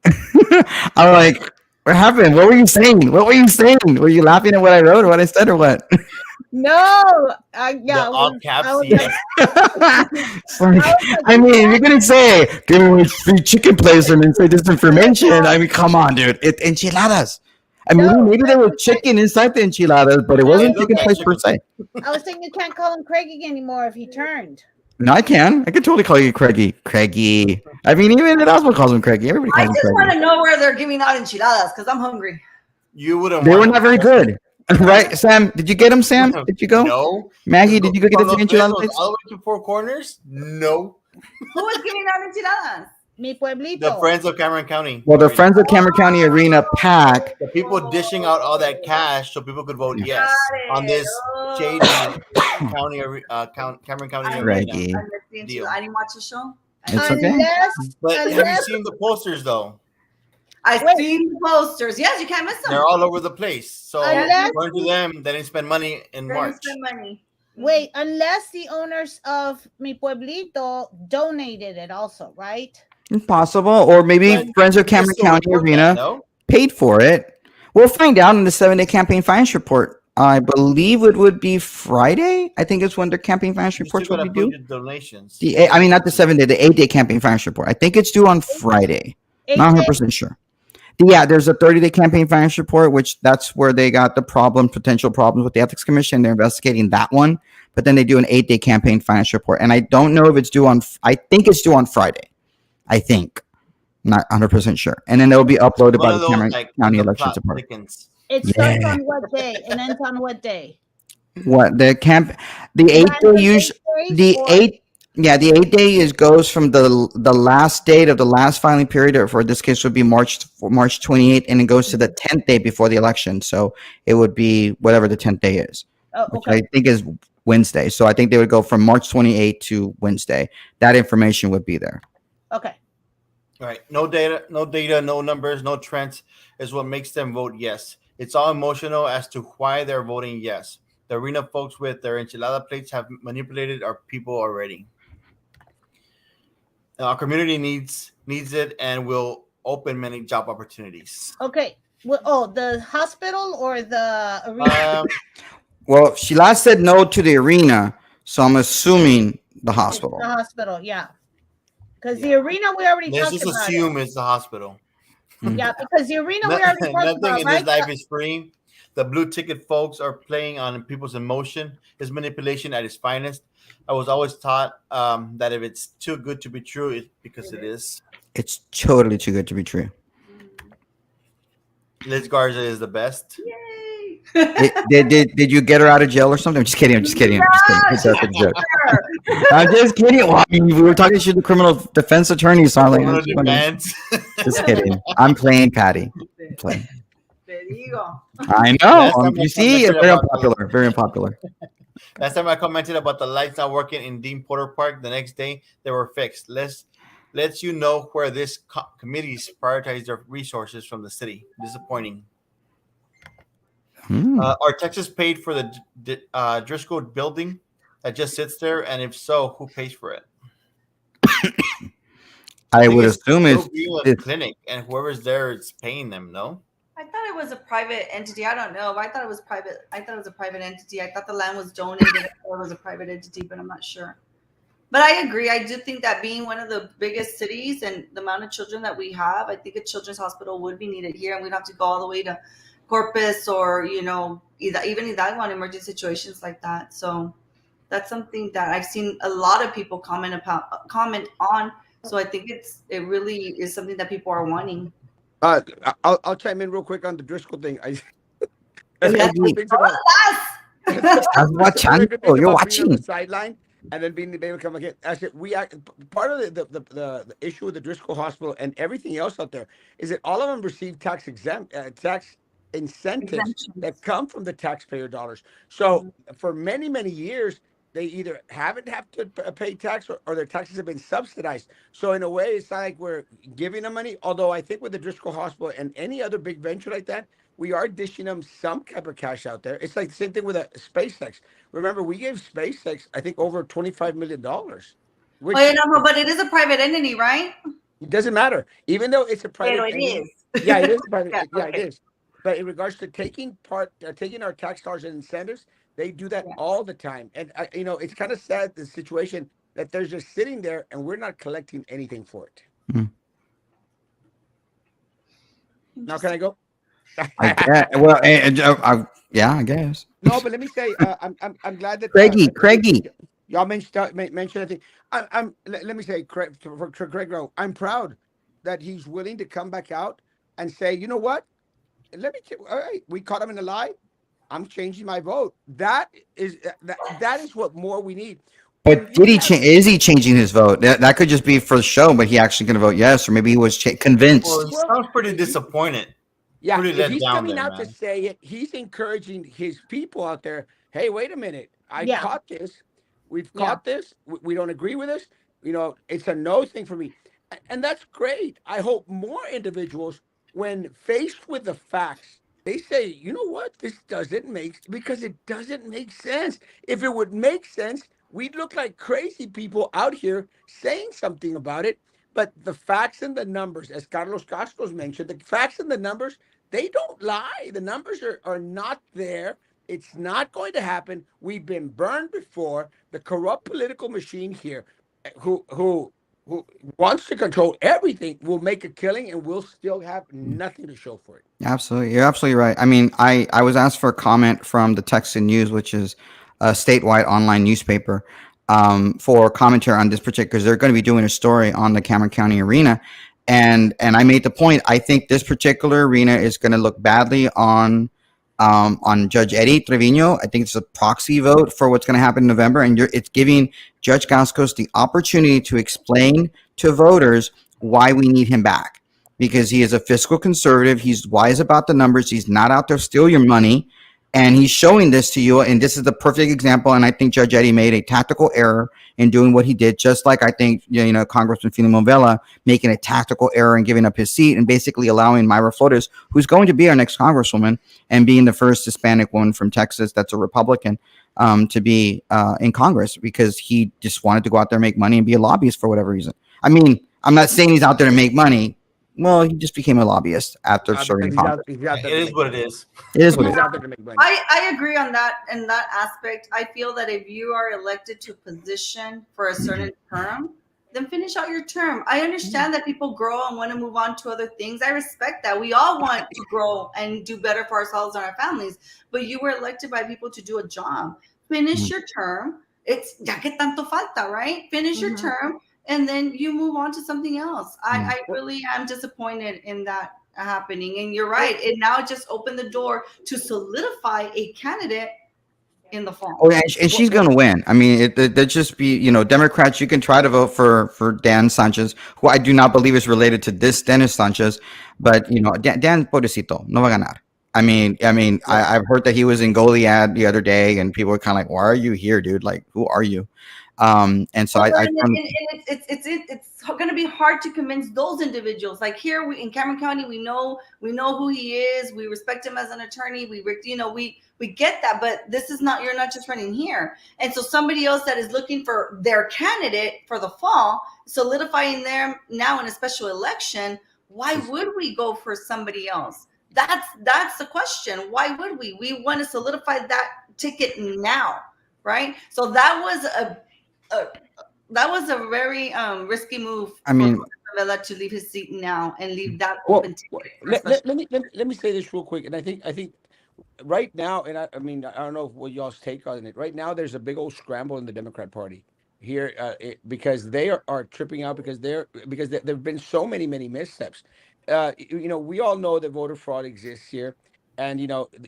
I'm like, what happened? What were you saying? Were you laughing at what I wrote or what I said or what? No, yeah. All caps, yes. I mean, you're going to say, give me free chicken place and then say disinformation. I mean, come on, dude. It's enchiladas. I mean, maybe there was chicken inside the enchiladas, but it wasn't chicken place per se. I was thinking you can't call him Craigie anymore if he turned. No, I can. I can totally call you Craigie. I mean, even Erasmo calls him Craigie. Everybody calls him Craigie. I just want to know where they're giving out enchiladas because I'm hungry. You would have. They were not very good. Right, Sam? Did you get him, Sam? Did you go? No. Maggie, did you go get the From three Los enchilada Besos plates? all the way to Four Corners? No. Who was giving out enchiladas? Mi The pueblito. Friends of Cameron County. Well, the Arena. Friends of Cameron County Arena pack. The people dishing out all that cash so people could vote Got yes on it. this Oh. shady Cameron County I Arena missed, Reggie. I missed the deal. I didn't watch the show. It's okay. But have you Unless seen the posters though? I've Wait. seen the posters. Yes, you can't miss them. They're all over the place. So Unless- according to them, they didn't spend money in They didn't March. spend money. wait, unless the owners of Mi Pueblito donated it also, right? Impossible. Or maybe But Friends of you can Cameron still County report that, Arena no? paid for it. We'll find out in the 7-day campaign finance report. I believe it would be Friday. I think it's when the campaign finance You still reports will gotta be put due. your donations. I mean, not the 7-day, the 8-day campaign finance report. I think it's due on Friday. Not 100% sure. Yeah, there's a 30-day campaign finance report, which that's where they got the potential problems with the ethics commission. They're investigating that one, but then they do an 8-day campaign finance report. And I don't know if it's due on, I think it's due on Friday. I think. Not 100% sure. And then it'll be uploaded One by of the those Cameron like County the Elections plot Department. thickens. It starts Yeah. on what day and ends on what day? What the 8-day usually the 8-day goes from the last date of the last filing period, or for this case would be March 28th, and it goes to the 10th day before the election. So it would be whatever the 10th day is, Oh, which okay. I think is Wednesday. So I think they would go from March 28th to Wednesday. That information would be there. Okay. All right. No data, no numbers, no trends is what makes them vote yes. It's all emotional as to why they're voting yes. The arena folks with their enchilada plates have manipulated our people already. Our community needs it and will open many job opportunities. Okay. Well, the hospital or the arena? Well, she last said no to the arena, so I'm assuming the hospital. The hospital, yeah. Because the arena we already Let's talked just about. assume it's the hospital. Yeah, because the arena we already talked Nothing about, in right? this life is free. The blue ticket folks are playing on people's emotion. It's manipulation at its finest. I was always taught that if it's too good to be true, it's because it is. It's totally too good to be true. Liz Garza is the best. Yay! Did you get her out of jail or something? I'm just kidding. I'm just kidding. It's a joke. I'm just kidding. Well, I mean, we were talking to the criminal defense attorney, so I'm like, Criminal I'm just wondering. defense. Just kidding. I'm playing Patty. I'm playing. Te digo. I know. Last time I You see, it's commented very about unpopular. Very unpopular. Last time I commented about the lights not working in Dean Porter Park, the next day they were fixed. Lets you know where this committees prioritize their resources from the city. Disappointing. Are Texas paid for the Driscoll building that just sits there? And if so, who pays for it? I would assume it's a it's clinic, and whoever's there, it's paying them. No. I thought it was a private entity. I don't know. I thought it was private. I thought it was a private entity. I thought the land was donated. I thought it was a private entity, but I'm not sure. But I agree. I do think that being one of the biggest cities and the amount of children that we have, I think a children's hospital would be needed here, and we'd have to go all the way to Corpus or even Hidalgo in emergency situations like that. So that's something that I've seen a lot of people comment on. So I think it really is something that people are wanting. I'll chime in real quick on the Driscoll thing. You're watching. The sideline and then being able to come again. I said part of the issue with the Driscoll Hospital and everything else out there is that all of them receive tax incentives that come from the taxpayer dollars. So for many years, they either haven't have to pay tax or their taxes have been subsidized. So in a way, it's not like we're giving them money. Although I think with the Driscoll Hospital and any other big venture like that, we are dishing them some type of cash out there. It's like the same thing with SpaceX. Remember, we gave SpaceX, I think, over $25 million. Which, but it is a private entity, right? It doesn't matter. Even though it's a private entity. Yeah, it is private. Yeah, it is. But in regards to taking our tax dollars and incentives, they do that all the time. And, it's kind of sad, the situation that they're just sitting there and we're not collecting anything for it. Now, can I go? I guess. No, but let me say, I'm glad that Craigie. Y'all mentioned I think let me say, Craig, for Craig Rowe, I'm proud that he's willing to come back out and say, you know what? All right, we caught him in a lie. I'm changing my vote. That is what more we need. When But you did he have change? Is he changing his vote? That could just be for the show, but he actually going to vote yes, or maybe he was Well, he convinced. well, sounds pretty he disappointed, yeah, pretty if let he's down coming there, out to man. say it, he's encouraging his people out there. Hey, wait a minute. I Yeah. caught this. We've Yeah. caught this. We don't agree with this. It's a no thing for me. And that's great. I hope more individuals, when faced with the facts, they say, you know what? This doesn't make, because it doesn't make sense. If it would make sense, we'd look like crazy people out here saying something about it. But the facts and the numbers, as Carlos Castro mentioned, the facts and the numbers, they don't lie. The numbers are not there. It's not going to happen. We've been burned before. The corrupt political machine here, who wants to control everything, will make a killing, and we'll still have nothing to show for it. Absolutely. You're absolutely right. I mean, I was asked for a comment from the Texan News, which is a statewide online newspaper, for commentary on this particular, because they're going to be doing a story on the Cameron County arena. And I made the point, I think this particular arena is going to look badly on Judge Eddie Trevino. I think it's a proxy vote for what's going to happen in November. And it's giving Judge Gascos the opportunity to explain to voters why we need him back, because he is a fiscal conservative. He's wise about the numbers. He's not out there steal your money. And he's showing this to you. And this is the perfect example. And I think Judge Eddie made a tactical error in doing what he did, just like I think, Congressman Filemon Vela making a tactical error and giving up his seat and basically allowing Myra Flores, who's going to be our next congresswoman and being the first Hispanic woman from Texas that's a Republican, to be in Congress, because he just wanted to go out there and make money and be a lobbyist for whatever reason. I mean, I'm not saying he's out there to make money. Well, he just became a lobbyist after serving Because in Congress. he's out there It to is make what it money. is. It is what it He's is. out there to make money. I agree on that in that aspect. I feel that if you are elected to a position for a certain term, then finish out your term. I understand that people grow and want to move on to other things. I respect that. We all want to grow and do better for ourselves and our families. But you were elected by people to do a job. Finish your term. It's ya que tanto falta, right? Finish your term, and then you move on to something else. I really am disappointed in that happening. And you're right. It now just opened the door to solidify a candidate in the fall. Oh, yeah, and she's going to win. I mean, there just be, Democrats. You can try to vote for Dan Sanchez, who I do not believe is related to this Dennis Sanchez, but Dan pobrecito no va a ganar. I've heard that he was in Goliad the other day, and people were kind of like, "Why are you here, dude? Like, who are you?" And so Well, I and it's going to be hard to convince those individuals. Like here in Cameron County, we know who he is. We respect him as an attorney. We get that, but this is not. You're not just running here, and so somebody else that is looking for their candidate for the fall, solidifying them now in a special election. Why would we go for somebody else? That's the question. Why would we? We want to solidify that ticket now, right? So that was a very risky move I mean, for Vela to leave his seat now and leave that Well, open well, ticket. For let, special. let me say this real quick, and I think right now, and I mean, I don't know what y'all's take on it. Right now, there's a big old scramble in the Democrat Party here, because they are tripping out, because there've been so many missteps. We all know that voter fraud exists here, and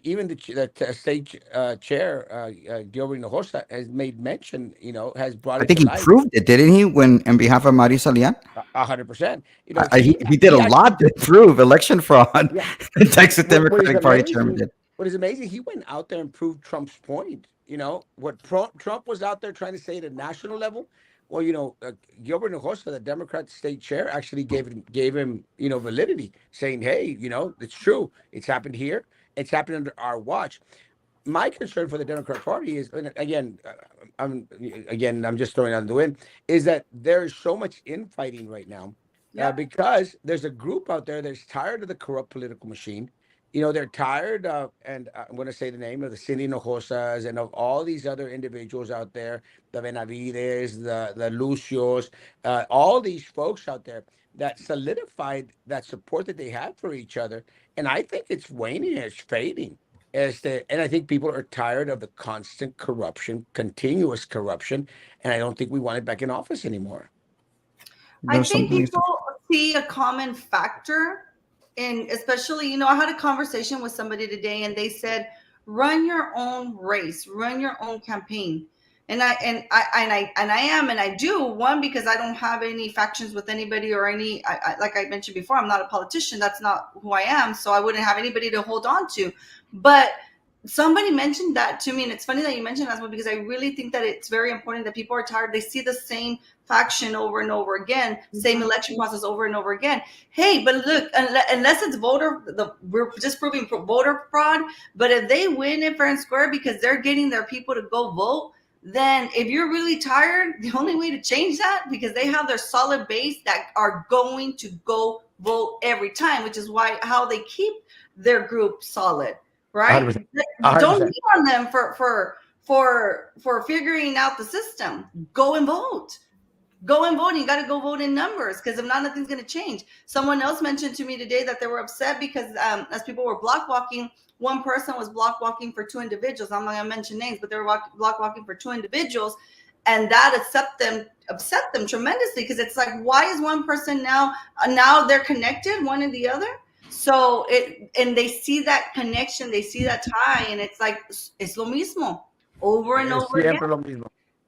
even the state chair, Gilbert Hinojosa, has made mention. Has brought I it think to he light. proved it, didn't he? When on behalf of Marisa Lian, 100%. he did a He actually lot to prove election fraud. yeah. The Texas What is Democratic Party chairman amazing, did. he went out there and proved Trump's point. What Trump was out there trying to say at a national level. Well, Gilbert Hinojosa, the Democrat state chair, actually gave him validity, saying, "Hey, it's true. It's happened here. It's happened under our watch." My concern for the Democrat Party is, and I'm just throwing out the wind, is that there is so much infighting right now, Yep. because there's a group out there that's tired of the corrupt political machine. They're tired of, and I'm going to say the name of the Cindy Hinojosas and of all these other individuals out there, the Benavides, the Lucios, all these folks out there that solidified that support that they had for each other. And I think it's waning, it's fading. And I think people are tired of the constant corruption, continuous corruption, and I don't think we want it back in office anymore. I There's think something. people see a common factor, and especially, I had a conversation with somebody today, and they said, run your own race, run your own campaign. And I do one because I don't have any factions with anybody or any. Like I mentioned before, I'm not a politician. That's not who I am. So I wouldn't have anybody to hold on to. But somebody mentioned that to me, and it's funny that you mentioned that, because I really think that it's very important that people are tired. They see the same faction over and over again, same election process over and over again. Hey, but look, unless it's we're just proving voter fraud. But if they win it fair and square because they're getting their people to go vote, then if you're really tired, the only way to change that, because they have their solid base that are going to go vote every time, which is how they keep their group solid. Right? 100%. Don't lean on them for figuring out the system. Go and vote. Go and vote. You got to go vote in numbers, because if not, nothing's going to change. Someone else mentioned to me today that they were upset because as people were block walking, one person was block walking for 2 individuals. I'm not going to mention names, but they were block walking for 2 individuals. And that upset them tremendously, because it's like, why is one person now they're connected, one and the other? So and they see that connection, they see that tie, and it's like, it's lo mismo over and over again. Lo mismo.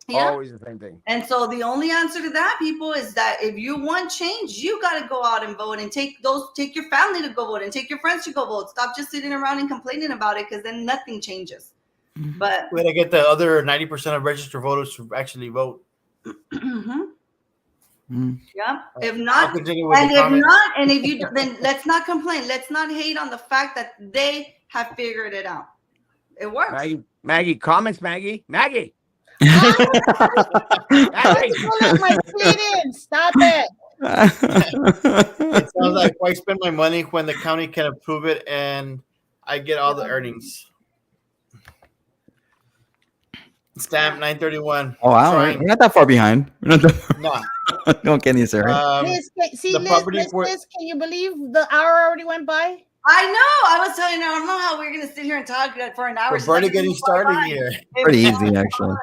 Yeah. Always the same thing. And so the only answer to that, people, is that if you want change, you got to go out and vote, and take your family to go vote, and take your friends to go vote. Stop just sitting around and complaining about it, because then nothing changes. But we got to get the other 90% of registered voters to actually vote. Yeah. If not, and if you, then let's not complain. Let's not hate on the fact that they have figured it out. It works. Maggie, comments, Maggie. Stop it. It sounds like, why spend my money when the county can approve it and I get all the earnings? Stamp 931. Oh, wow. We're not that far behind. We're not that far. No. Don't get any sir. Liz, can you believe the hour already went by? I know. I was telling her, I don't know how we're going to sit here and talk for an hour. We're barely getting started here. Pretty easy, actually.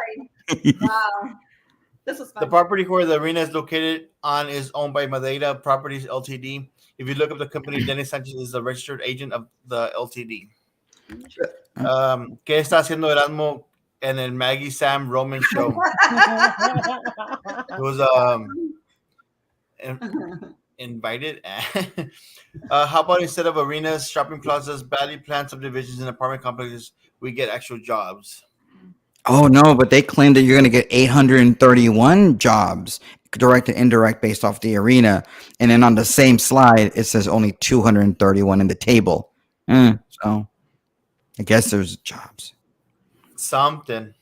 Wow. This was fun. The property where the arena is located on is owned by Madeira Properties Ltd. If you look up the company, Dennis Sanchez is the registered agent of the Ltd. ¿Qué está haciendo Erasmo en el Maggie Sam Roman show? It was invited. How about instead of arenas, shopping plazas, badly planned subdivisions, and apartment complexes, we get actual jobs? Oh, no, but they claim that you're going to get 831 jobs, direct and indirect, based off the arena. And then on the same slide, it says only 231 in the table. So I guess there's jobs. Something.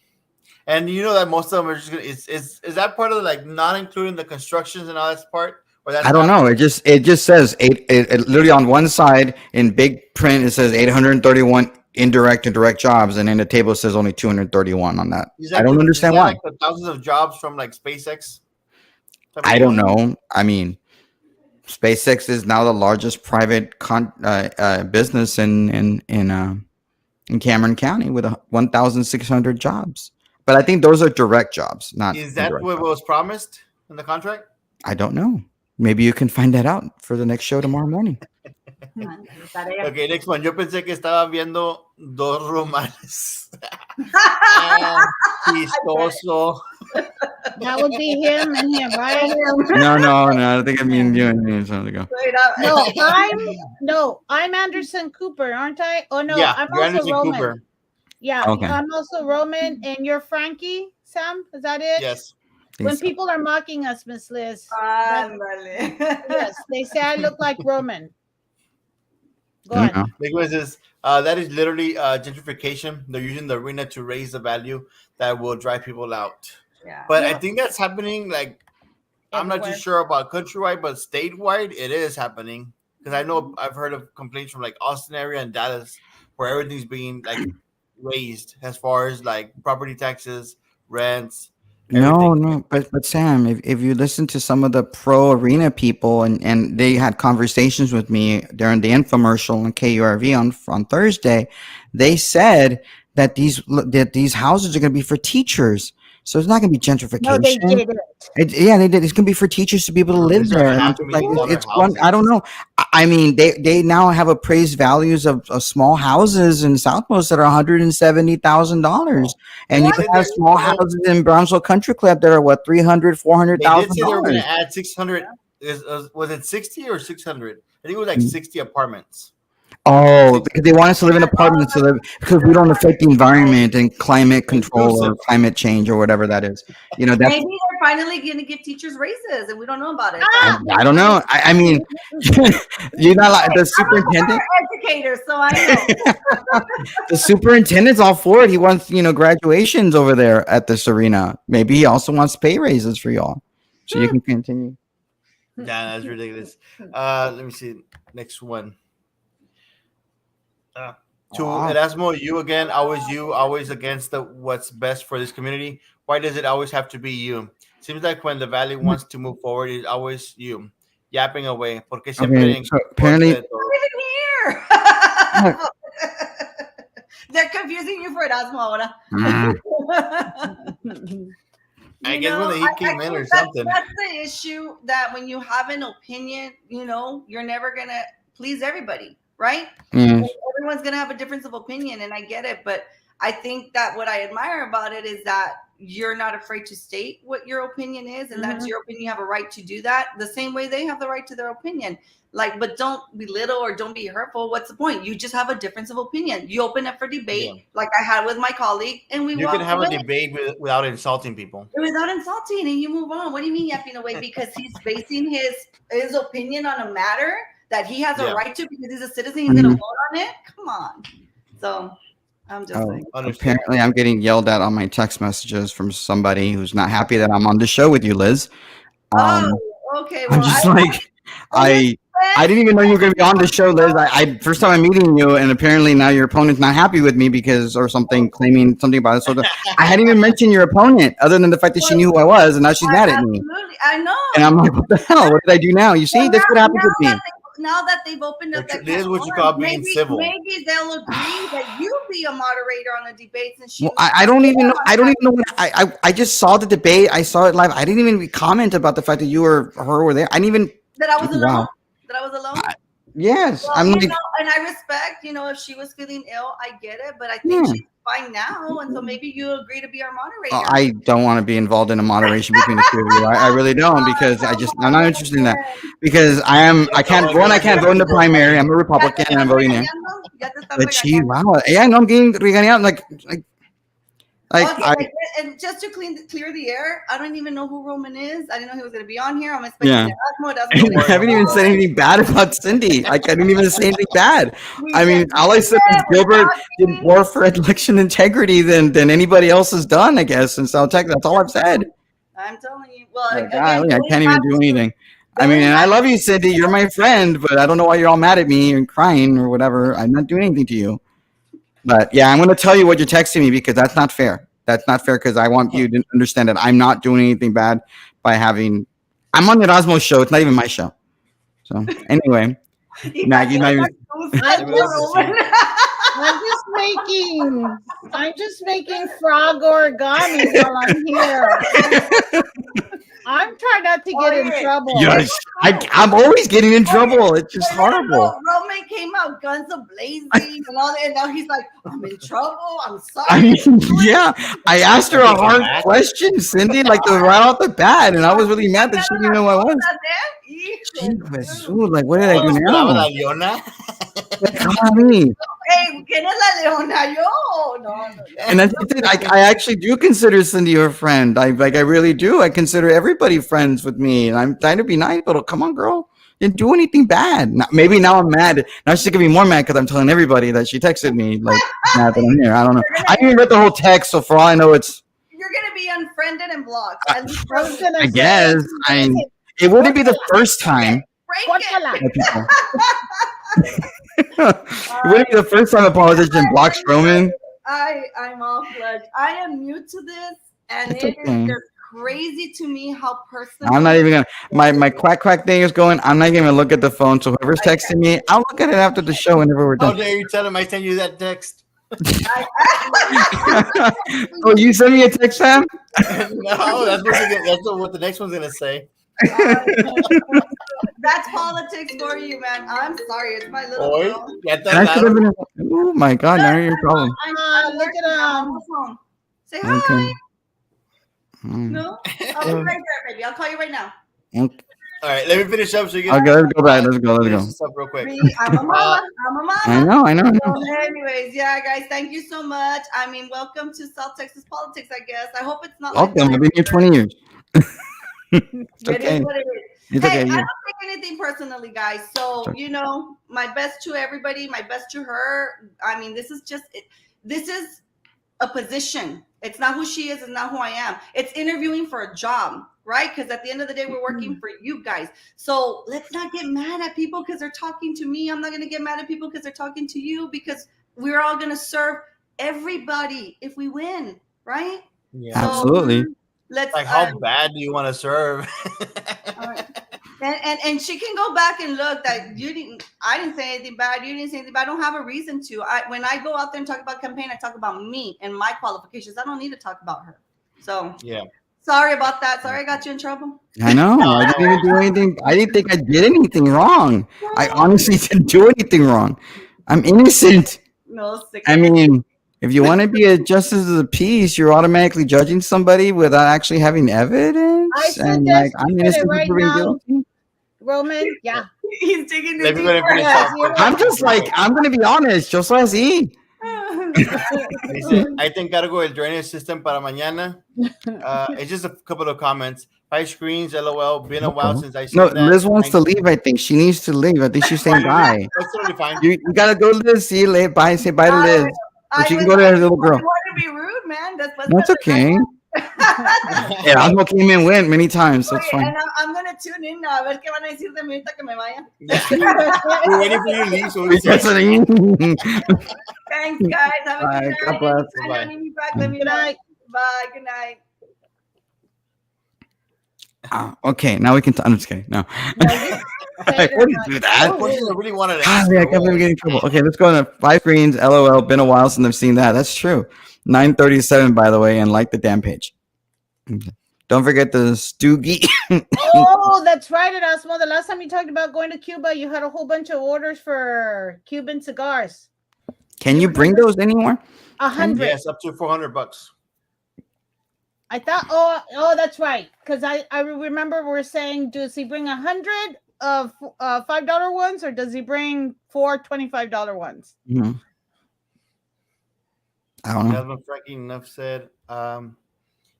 And you know that most of them are just going to, is that part of like not including the constructions and all that part? Or that's I don't know. It just says it literally on one side in big print, it says 831 indirect and direct jobs, and then the table says only 231 on that. I don't understand why. Like the thousands of jobs from like SpaceX? I don't know. I mean, SpaceX is now the largest private business in Cameron County with 1,600 jobs. But I think those are direct jobs, not. Is that what was promised in the contract? I don't know. Maybe you can find that out for the next show tomorrow morning. Okay, next one. Yo pensé que estaba viendo dos romanes. Chistoso. That would be him and him, right? No. I think I mean you and me. Something to go. I'm Anderson Cooper, aren't I? Oh no, yeah, I'm also Anderson Roman. Cooper. Yeah, okay. I'm also Roman, and you're Frankie, Sam. Is that it? Yes. When people are mocking us, Miss Liz, yes, they say I look like Roman. Go on. Because that is literally gentrification. They're using the arena to raise the value that will drive people out. Yeah. But I think that's happening. Like, I'm not too sure about countrywide, but statewide, it is happening. Because I know I've heard of complaints from like Austin area and Dallas, where everything's being like raised as far as like property taxes, rents. No, but Sam, if you listen to some of the pro arena people and they had conversations with me during the infomercial on KURV on Thursday, they said that these houses are going to be for teachers. So it's not going to be No, they gentrification. did it. Yeah, they did. It's going to be for teachers to be able to live These are there. And I'm half just a like, million dollar it's one. I don't houses. know. I mean, they now have appraised values of small houses in Southmost that are $170,000, and you They said have small houses in Brownsville Country Club that are what, 300, four hundred they did thousand say they were going dollars. to add 600. Was it 60 or 600? I think it was like 60 apartments. Oh, Six, because they want us to live in apartments so that because we don't affect the environment and climate control or inclusive. climate change or whatever that is. You know, that's Maybe they're finally going to give teachers raises, and we don't know about it. I don't know. I mean, you're not like the I'm a superintendent. former educator, so I know. The superintendent's all for it. He wants, graduations over there at this arena. Maybe he also wants pay raises for y'all, so you can continue. Yeah, that's ridiculous. Let me see. Next one. To Wow. Erasmo, you, always against what's best for this community. Why does it always have to be you? Seems like when the valley wants to move forward, it's always you yapping away. Porque siempre Okay, en so contra apparently, de todo. I'm even here. They're confusing you for Erasmo ahora. I guess when the heat came in or something. That's the issue, that when you have an opinion, you're never going to please everybody, right? mm, Everyone's going to have a difference of opinion, and I get it. But I think that what I admire about it is that you're not afraid to state what your opinion is, and that's your opinion. You have a right to do that the same way they have the right to their opinion. But don't belittle or don't be hurtful. What's the point? You just have a difference of opinion. You open up for debate, like I had with my colleague, and you can have a debate without insulting people. Without insulting, and you move on. What do you mean yapping away? Because he's basing his opinion on a matter that he has a right to, because he's a citizen. He's going to vote on it. Come on. So I'm just saying. Apparently, I'm getting yelled at on my text messages from somebody who's not happy that I'm on the show with you, Liz. Okay. Well, I'm just I didn't even know you were going to be on the show, Liz. I first time I'm meeting you, and apparently now your opponent's not happy with me claiming something about it. So I hadn't even mentioned your opponent, other than the fact that she knew who I was, and now she's mad at me. Absolutely, I know. And I'm like, what the hell? What did I do now? You see, that's what happens with me. Now that they've opened up that, this is what you call being civil. Maybe they'll agree that you be a moderator on the debates, and she. Well, I don't even know. I don't even know what I just saw the debate. I saw it live. I didn't even comment about the fact that you or her were there. I didn't even. That I was alone. Wow. That I was alone. Yes, well, I'm like, and I respect, if she was feeling ill, I get it, but I think she's fine now, and so maybe you agree to be our moderator. I don't want to be involved in a moderation between the two of you. I really don't, because I'm not interested in that, because I can't vote in the primary. I'm a Republican and I'm voting there. But yeah, no, I'm getting regañado, and just to clear the air, I don't even know who Roman is. I didn't know he was going to be on here. I'm expecting I haven't even said anything bad about Cindy. I didn't even say anything bad. I mean, all I said was Gilbert did more for election integrity than anybody else has done, I guess, in South Texas. That's all I've said. I'm telling you. Well, I can't even do anything. I mean, and I love you, Cindy. You're my friend, but I don't know why you're all mad at me and crying or whatever. I'm not doing anything to you. But yeah, I'm going to tell you what you're texting me, because that's not fair. That's not fair, because I want you to understand that I'm not doing anything bad by having. I'm on Erasmo's show. It's not even my show. So anyway, Maggie's not even. I'm just making frog origami while I'm here. I'm trying not to get in trouble. Yes, I'm always getting in trouble. It's just horrible. Roman came out guns a-blazing and all that, and now he's like, I'm in trouble. I'm sorry. I mean, yeah, I asked her a hard question, Cindy, right off the bat, and I was really mad that she didn't know who I was. Like, what did I do now? Hey, ¿quién es la leona? Yo. No. And that's it. I actually do consider Cindy her friend. I really do. I consider everybody friends with me, and I'm trying to be nice. But come on, girl, didn't do anything bad. Maybe now I'm mad. Now she's gonna be more mad because I'm telling everybody that she texted me like that I'm here. I don't know. I didn't even read the whole text, so for all I know, it's. You're gonna be unfriended and blocked. I guess. It wouldn't be the first time. It wouldn't be the first time a politician blocks Roman. I'm all fledged. I am new to this, and it is just crazy to me how personal. I'm not even gonna. My quack thing is going. I'm not even gonna look at the phone. So whoever's texting me, I'll look at it after the show whenever we're done. How dare you tell him I sent you that text? Oh, you sent me a text, Sam? No, that's what the next one's gonna say. That's politics for you, man. I'm sorry. It's my little Oy, girl. ya And I should have been. Oh my God! Now you're your problem. I'm Look working. at I'm on the phone. Say hi. Okay. No, I'll be right there, baby. I'll call you right now. Okay. All right, let me finish up so you Okay, can let's go back. Let's go. Let's finish go. this up real quick. See, I'm a mama. I'm a I mama. know. I know. So anyways, yeah, guys, thank you so much. I mean, welcome to South Texas politics, I guess. I hope it's not like Welcome. I've been here 20 years. It's It is okay. what it is. It's Hey, okay. I don't take anything personally, guys. So, you know, my best to everybody, my best to her. I mean, this is just, this is a position. It's not who she is, it's not who I am. It's interviewing for a job, right? Because at the end of the day, we're working for you guys. So let's not get mad at people because they're talking to me. I'm not going to get mad at people because they're talking to you, because we're all going to serve everybody if we win, right? Yeah. Absolutely. Let's Like, how bad do you want to serve? and she can go back and look that I didn't say anything bad, you didn't say anything bad. I don't have a reason to. When I go out there and talk about campaign, I talk about me and my qualifications. I don't need to talk about her. So Yeah. sorry about that. Sorry I got you in trouble. I know. I didn't even do anything. I didn't think I did anything wrong. I honestly didn't do anything wrong. I'm innocent. No, sick. I mean, if you want to be a justice of the peace, you're automatically judging somebody without actually having evidence. I And suggest I'm you put it innocent right for being now. guilty. Roman, yeah. He's digging Let me the go ahead and finish Yes, up. you're I'm just like, I'm going to be honest. Yo soy así. Dice, ahí te encargo el drainage system para mañana. It's just a couple of comments. 5 screens, LOL. Been a while since I seen No, that. Liz wants to leave, I think. She needs to leave. I think she's saying bye. That's totally fine. You got to go, Liz. See you later. Bye. Say bye to Liz. But she can go to her little girl. I want to be rude, man. That's okay. Erasmo came and went many times, so it's fine. And I'm going to tune in now. A ver qué van a decir de mí ahorita que me vaya. Yeah. We're waiting for you to leave. So we Because of the- Thanks, guys. Have a Bye. good God night. bless. Anytime Bye. you need me back, let me Good know. night. Bye. Good night. Okay, now we can. I'm just kidding. No. I wouldn't do that. I really wanted to Ah, ask. yeah, I her, can't believe I'm getting in trouble. Okay, let's go to 5 screens. LOL. Been a while since I've seen that. That's true. 9:37, by the way, and like the damn page. Okay. Don't forget the Stoogie. Oh, that's right, Erasmo. The last time you talked about going to Cuba, you had a whole bunch of orders for Cuban cigars. Can you bring those anymore? 100. Yes, up to $400. I thought, oh, that's right. Because I remember we're saying, does he bring 100 of $5 ones, or does he bring 4 $25 ones? Mhm. I don't know. Erasmo Frankie enough said.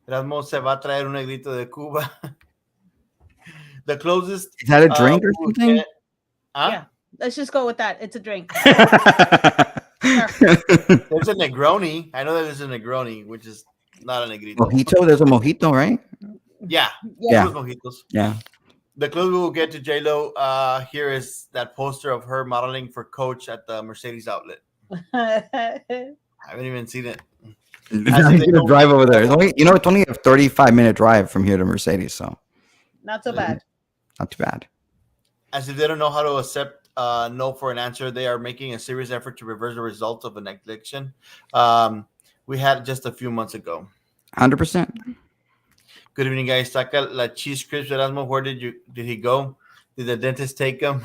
Erasmo se va a traer un negrito de Cuba. The closest. Is that a drink or we something? get- Huh? Yeah. Let's just go with that. It's a drink. There's a Negroni. I know that there's a Negroni, which is not a negrito. Mojito. There's a mojito, right? Yeah. Yeah. Those mojitos. Yeah. The closest we'll get to J-Lo here is that poster of her modeling for Coach at the Mercedes outlet. I haven't even seen it. I'm gonna drive over there. It's only, it's only a 35-minute drive from here to Mercedes, so Not so bad. not too bad. As if they don't know how to accept no for an answer, they are making a serious effort to reverse the results of an election we had just a few months ago. 100%. Good evening, guys. Saca la cheese crisp, Erasmo. Where did he go? Did the dentist take him?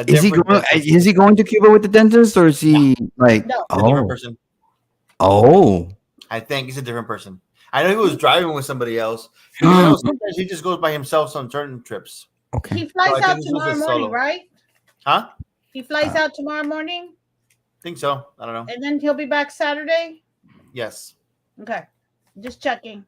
Is he going to Cuba with the dentist, or is he like? No. A different person. Oh. I think he's a different person. I know he was driving with somebody else. Sometimes he just goes by himself on certain trips. Okay. He flies So I out think this was tomorrow a morning, solo. right? Huh? He flies out tomorrow morning, Think so. I don't know. and then he'll be back Saturday. Yes. Okay, just checking.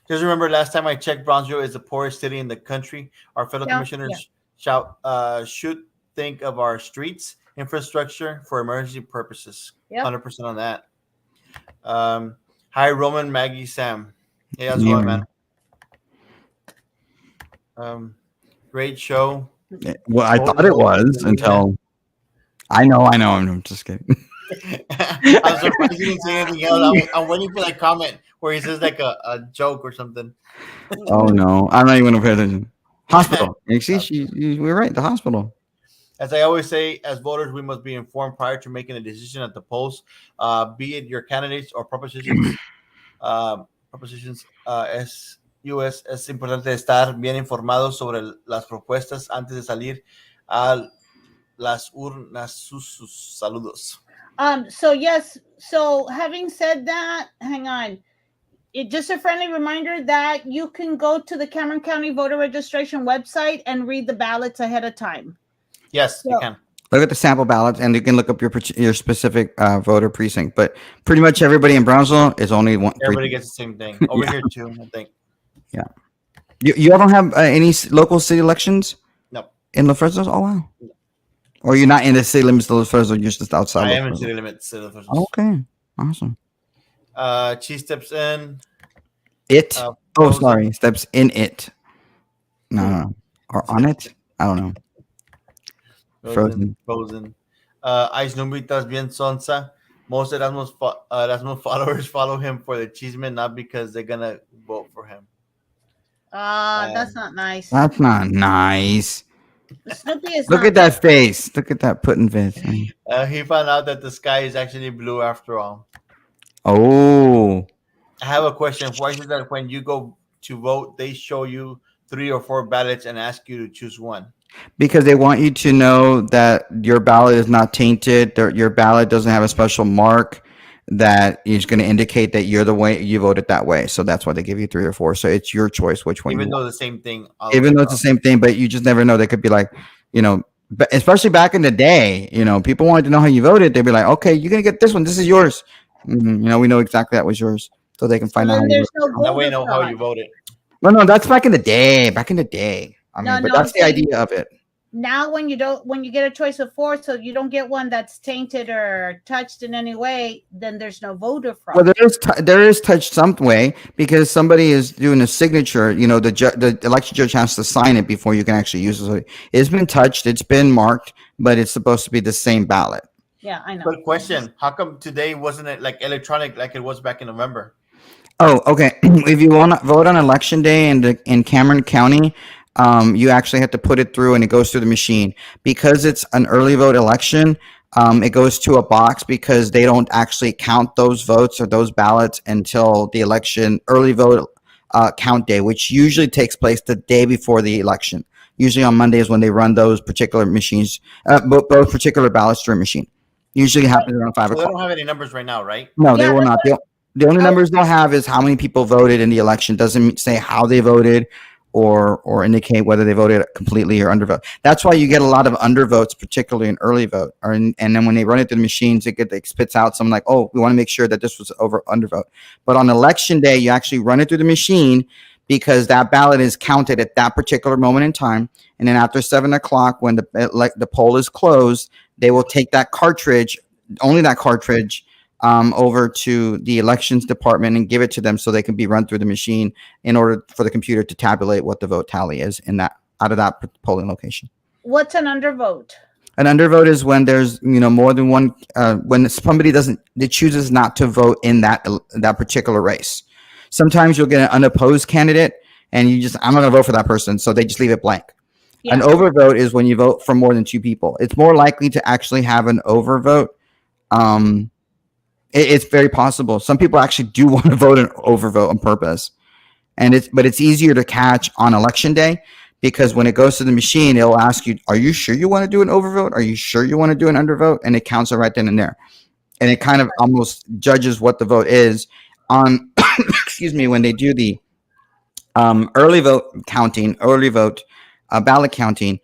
Just remember, last time I checked, Bronzeville is the poorest city in the country. Our fellow commissioners should think of our streets infrastructure for emergency purposes. Yep. 100% on that. Hi, Roman, Maggie, Sam. Hey, how's it going, man? Great show. Well, I thought it was until. I know. I'm just kidding. I'm surprised you didn't say anything else. I'm waiting for that comment where he says like a joke or something. Oh no, I'm not even gonna pay attention. Hospital. You see, we're right. The hospital. As I always say, as voters, we must be informed prior to making a decision at the polls, be it your candidates or propositions. Es importante estar bien informados sobre las propuestas antes de salir a las urnas. Sus saludos. So yes, so having said that, hang on. Just a friendly reminder that you can go to the Cameron County voter registration website and read the ballots ahead of time. Yes, you can. Look at the sample ballots, and you can look up your specific voter precinct. But pretty much everybody in Brownsville is only one. Everybody gets the same thing. Over here too, I think. Yeah. You all don't have any local city elections? No. In Los Fresnos? Oh, wow. Or you're not in the city limits of Los Fresnos, you're just outside. I am in city limits of Los Fresnos. Okay. Awesome. She steps in. It? Sorry. Steps in it. No. Or on it? I don't know. Frozen. Ice Numbitas bien sonsa. Most Erasmo followers follow him for the chisme, not because they're gonna vote for him. That's not nice. That's not nice. Snoopy is Look at that face. Look at that pudding face. He found out that the sky is actually blue after all. Oh. I have a question. Why is it that when you go to vote, they show you 3 or 4 ballots and ask you to choose one? Because they want you to know that your ballot is not tainted. Your ballot doesn't have a special mark that is going to indicate that you're the way you voted that way. So that's why they give you 3 or 4. So it's your choice which one. Even though the same thing. Even though it's the same thing, but you just never know. They could be like, but especially back in the day, people wanted to know how you voted. They'd be like, okay, you're going to get this one. This is yours. We know exactly that was yours. So they can find out. That way, know how you voted. No, that's back in the day. I mean, but that's the idea of it. Now, when you get a choice of 4, so you don't get one that's tainted or touched in any way, then there's no voter fraud. Well, there is touched some way because somebody is doing a signature. The election judge has to sign it before you can actually use it. So it's been touched, it's been marked, but it's supposed to be the same ballot. Yeah, I know. But question: how come today wasn't it like electronic like it was back in November? Oh, okay. If you want to vote on election day in Cameron County, you actually have to put it through and it goes through the machine. Because it's an early vote election, it goes to a box because they don't actually count those votes or those ballots until the election early vote count day, which usually takes place the day before the election. Usually on Mondays when they run those particular machines, both particular ballots through a machine. Usually happens around 5 o'clock. They don't have any numbers right now, right? No, they will not. The only numbers they'll have is how many people voted in the election. Doesn't say how they voted or indicate whether they voted completely or undervote. That's why you get a lot of undervotes, particularly in early vote. And then when they run it through the machines, it spits out something like, oh, we want to make sure that this was undervote. But on election day, you actually run it through the machine because that ballot is counted at that particular moment in time. And then after 7 o'clock, when the poll is closed, they will take that cartridge, only that cartridge, over to the elections department and give it to them so they can be run through the machine in order for the computer to tabulate what the vote tally is out of that polling location. What's an undervote? An undervote is when there's more than one when somebody chooses not to vote in that particular race. Sometimes you'll get an unopposed candidate and I'm not going to vote for that person, so they just leave it blank. Yeah. An overvote is when you vote for more than 2 people. It's more likely to actually have an overvote. It's very possible. Some people actually do want to vote an overvote on purpose, but it's easier to catch on election day because when it goes to the machine, it'll ask you, "Are you sure you want to do an overvote? Are you sure you want to do an undervote?" And it counts it right then and there, and it kind of almost judges what the vote is on. Excuse me, when they do the early vote counting, ballot counting.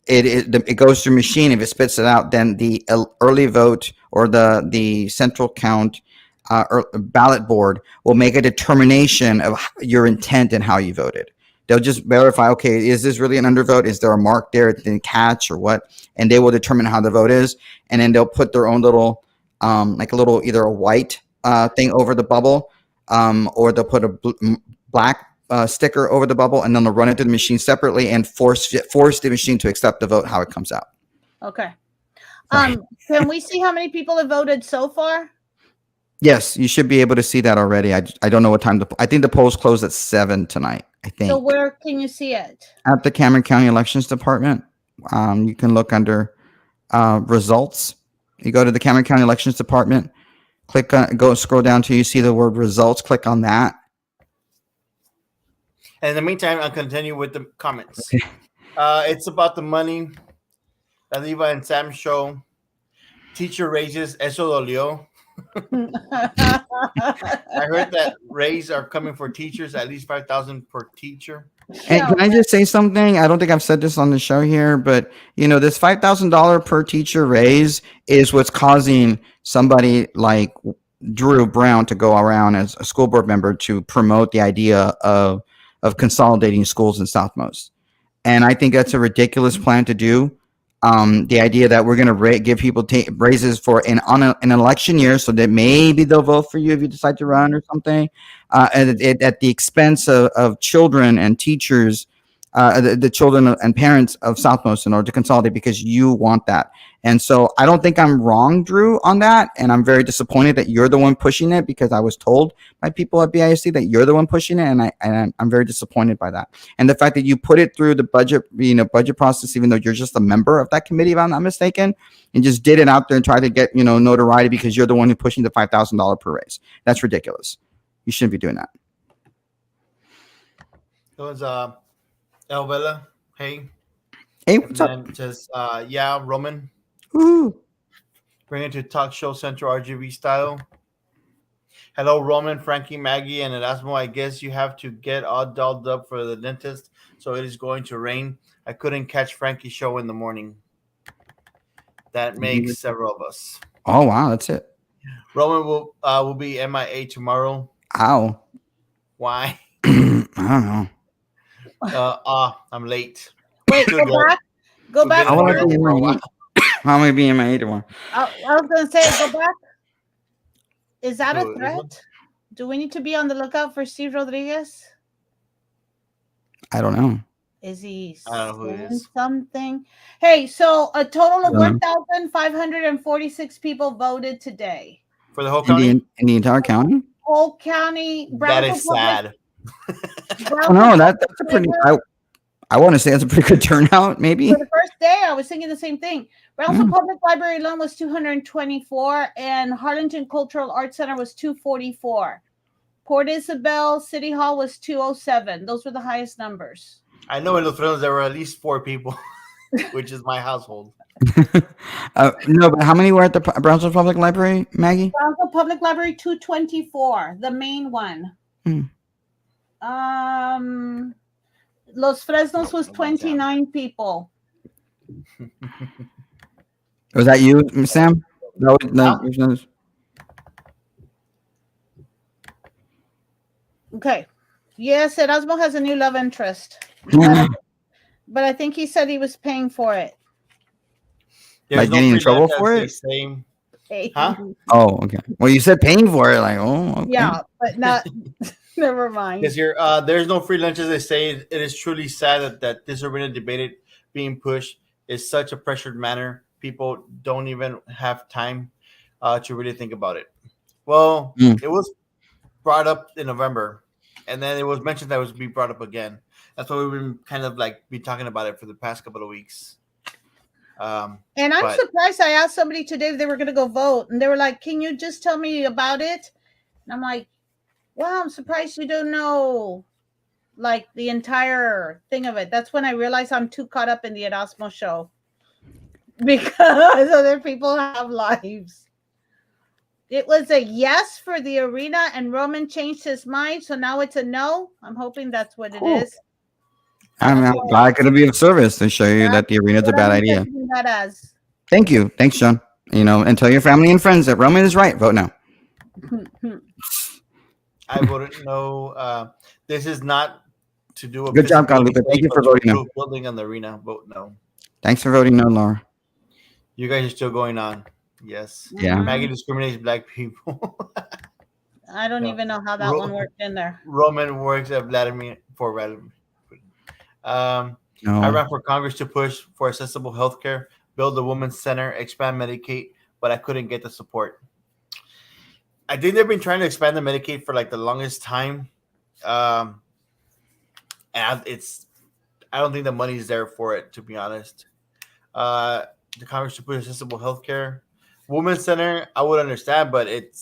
It goes through machine. If it spits it out, then the early vote or the central count or ballot board will make a determination of your intent and how you voted. They'll just verify, okay, is this really an undervote? Is there a mark there it didn't catch or what? And they will determine how the vote is. And then they'll put their own little, either a white thing over the bubble or they'll put a black sticker over the bubble, and then they'll run it through the machine separately and force the machine to accept the vote how it comes out. Okay. Can we see how many people have voted so far? Yes, you should be able to see that already. I don't know what time I think the polls closed at 7 tonight. I think. So where can you see it? At the Cameron County Elections Department. You can look under results. You go to the Cameron County Elections Department. Click on, go scroll down till you see the word results. Click on that. And in the meantime, I'll continue with the comments. Okay. It's about the money that Levi and Sam show. Teacher raises, eso dolió. I heard that raise are coming for teachers, at least 5,000 per teacher. And can I just say something? I don't think I've said this on the show here, but this $5,000 per teacher raise is what's causing somebody like Drew Brown to go around as a school board member to promote the idea of consolidating schools in Southmost. And I think that's a ridiculous plan to do. The idea that we're going to give people raises for an election year so that maybe they'll vote for you if you decide to run or something, at the expense of children and teachers, the children and parents of Southmost in order to consolidate because you want that. And so I don't think I'm wrong, Drew, on that. And I'm very disappointed that you're the one pushing it because I was told by people at BISD that you're the one pushing it. And I'm very disappointed by that. And the fact that you put it through the budget process, even though you're just a member of that committee, if I'm not mistaken, and just did it out there and tried to get, notoriety because you're the one who's pushing the $5,000 per raise. That's ridiculous. You shouldn't be doing that. It was Elvela. Hey. Hey, what's up? And says, yeah, Roman. Ooh. Bring it to Talk Show Central RGB style. Hello, Roman, Frankie, Maggie, and Erasmo. I guess you have to get all dolled up for the dentist, so it is going to rain. I couldn't catch Frankie's show in the morning. That makes several of us. Oh, wow, that's it. Roman will be MIA tomorrow. Ow. Why? I don't know. I'm late. Wait, go back. I want to be in my How am I being my tomorrow? I was gonna say, go back. Is that a Who, threat? Do we need to be on the lookout for Steve Rodriguez? I don't know. Is he I don't know who it saying is. something? Hey, so a total of Yeah. 1,546 people voted today. For the whole county? In the entire county? Whole county. That is sad. Oh, no, that's a pretty. I want to say that's a pretty good turnout. Maybe. For the first day, I was thinking the same thing. Brownsville Public Library alone was 224, and Harlingen Cultural Arts Center was 244. Port Isabel City Hall was 207. Those were the highest numbers. I know in Los Frenos there were at least 4 people, which is my household. No, but how many were at the Brownsville Public Library, Maggie? Brownsville Public Library 224, the main one. Los Fresnos was 29 people. Was that you, Sam? No. Okay. Yes, Erasmo has a new love interest. But I think he said he was paying for it. There's Like getting in free trouble lunch for as it? they say. Hey. Huh? Oh, okay. Well, you said paying for it, like, oh, okay. Yeah, but not. Never mind. Because there's no free lunch, as they say. It is truly sad that this arena debate being pushed is such a pressured manner. People don't even have time to really think about it. Well, it was brought up in November, and then it was mentioned that it was be brought up again. That's why we've been kind of like be talking about it for the past couple of weeks. And I'm surprised. I asked somebody today if they were going to go vote, and they were like, "Can you just tell me about it?" And I'm like, "Well, I'm surprised you don't know like the entire thing of it." That's when I realized I'm too caught up in the Erasmo show because other people have lives. It was a yes for the arena, and Roman changed his mind, so now it's a no. I'm hoping that's what it is. I'm glad to be of service to show you that the arena is a bad idea. That as. Thank you. Thanks, John. And tell your family and friends that Roman is right. Vote no. I voted no. This is not to do a good job, Guadalupe. Thank you for voting no. Building on the arena. Vote no. Thanks for voting no, Laura. You guys are still going on. Yes. Yeah. Maggie discriminates black people. I don't even know how that one worked in there. Roman works at Vladimir. I ran for Congress to push for accessible healthcare, build the Women's Center, expand Medicaid, but I couldn't get the support. I think they've been trying to expand the Medicaid for like the longest time. And I don't think the money's there for it, to be honest. The Congress to put accessible healthcare. Women's Center, I would understand, but it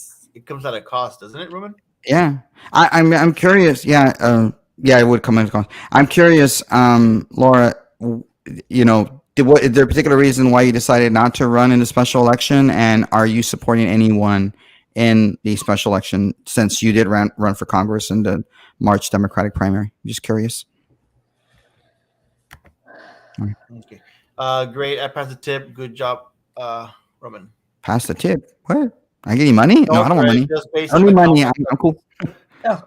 comes at a cost, doesn't it, Roman? Yeah, I'm curious. Yeah, yeah, it would come into cost. I'm curious, Laura. You know, is there a particular reason why you decided not to run in the special election, and are you supporting anyone in the special election since you did run for Congress in the March Democratic primary? Just curious. Okay. Great. I passed the tip. Good job, Roman. Pass the tip. What? I get you money? No, No I don't want threat, money. just based I on don't the need money. I'm, comments. I'm cool. Oh,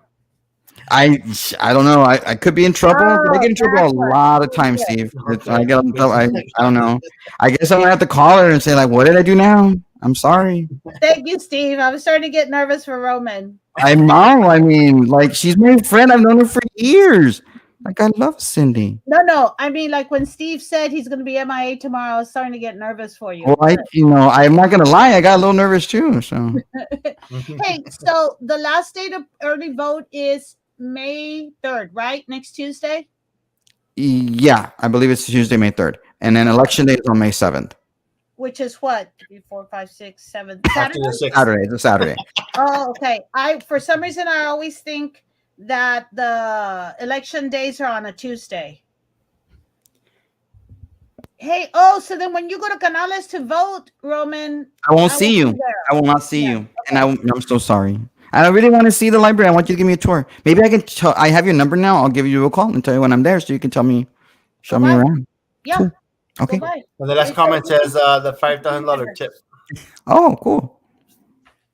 I don't know. I could be in trouble. But I get in trouble a that's what. lot of times, Steve. Okay. I get in trouble. I don't know. I guess I'm gonna have to call her and say like, "What did I do now? I'm sorry." Thank you, Steve. I was starting to get nervous for Roman. I know. I mean, like she's my friend. I've known her for years. Like I love Cindy. No. I mean, like when Steve said he's going to be MIA tomorrow, I was starting to get nervous for you. Well, I'm not gonna lie. I got a little nervous too. So Hey, so the last date of early vote is May 3rd, right? Next Tuesday? yeah, I believe it's Tuesday, May 3rd, and then election day is on May 7th. Which is what? 3, 4, 5, 6, 7. After Saturday? the 6th. Saturday. It's a Saturday. Oh, okay. For some reason I always think that the election days are on a Tuesday. Hey, so then when you go to Canales to vote, Roman, I won't see will you. be there. I will not see Yeah, you, and I'm so sorry. I really want to see the library. I want you to give me a tour. Maybe I can. I have your number now. I'll give you a call and tell you when I'm there, so you can tell me, show me by. around. Yeah. Cool. Okay. Go by. And the last comment says the $5,000 tip. Oh, cool.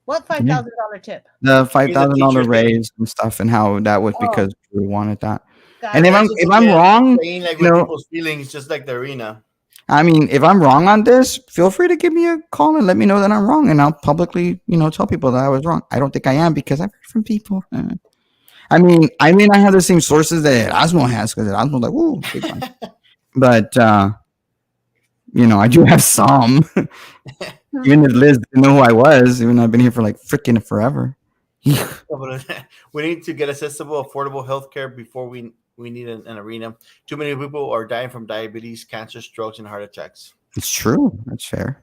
What $5,000 tip? The $5,000 teacher's raise and stuff, and how that was because we wanted that. Got And it. if I'm wrong, Saying like you with know, people's feelings, just like the arena. I mean, if I'm wrong on this, feel free to give me a call and let me know that I'm wrong, and I'll publicly, tell people that I was wrong. I don't think I am because I've heard from people. I mean, I may not have the same sources that Erasmo has because Erasmo's like, woo, big one. But I do have some. Even if Liz didn't know who I was, even though I've been here for like freaking forever. We need to get accessible, affordable healthcare before we need an arena. Too many people are dying from diabetes, cancer, strokes, and heart attacks. It's true. That's fair.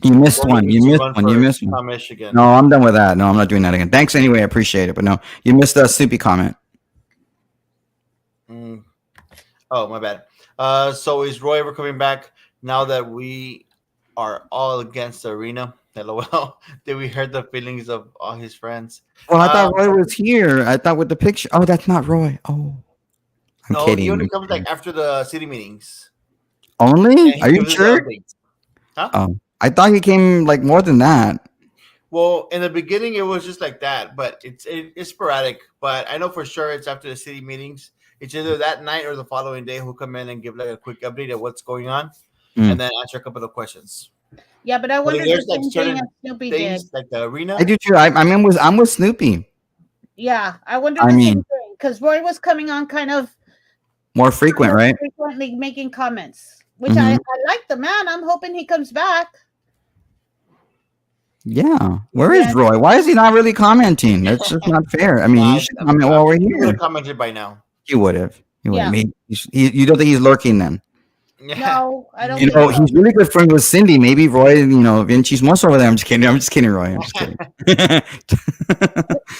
You missed one. You missed one. Michigan. No, I'm done with that. No, I'm not doing that again. Thanks anyway. I appreciate it. But no, you missed a Soupy comment. Oh, my bad. So is Roy ever coming back now that we are all against the arena? LOL. Did we hurt the feelings of all his friends? Well, I thought Roy was here. I thought with the picture. Oh, that's not Roy. Oh, I'm kidding. He only comes like after the city meetings. Only? Are you sure? Huh? Oh, I thought he came like more than that. Well, in the beginning, it was just like that, but it's sporadic. But I know for sure it's after the city meetings. It's either that night or the following day who'll come in and give like a quick update of what's going on, and then answer a couple of questions. Yeah, but I wonder there's the like same thing certain as Snoopy did. like the arena. I do too. I'm with Snoopy. Yeah, I wonder the same thing because Roy was coming on kind of more frequent, right? Frequently making comments, which I like the man. I'm hoping he comes back. Yeah. Where is Roy? Why is he not really commenting? That's just not fair. I mean, you should comment while we're here. He would have commented by now. He would have. Yeah. You don't think he's lurking then? No, I don't. He's really good friends with Cindy. Maybe Roy, Vinci's most over there. I'm just kidding, Roy. I'm just kidding.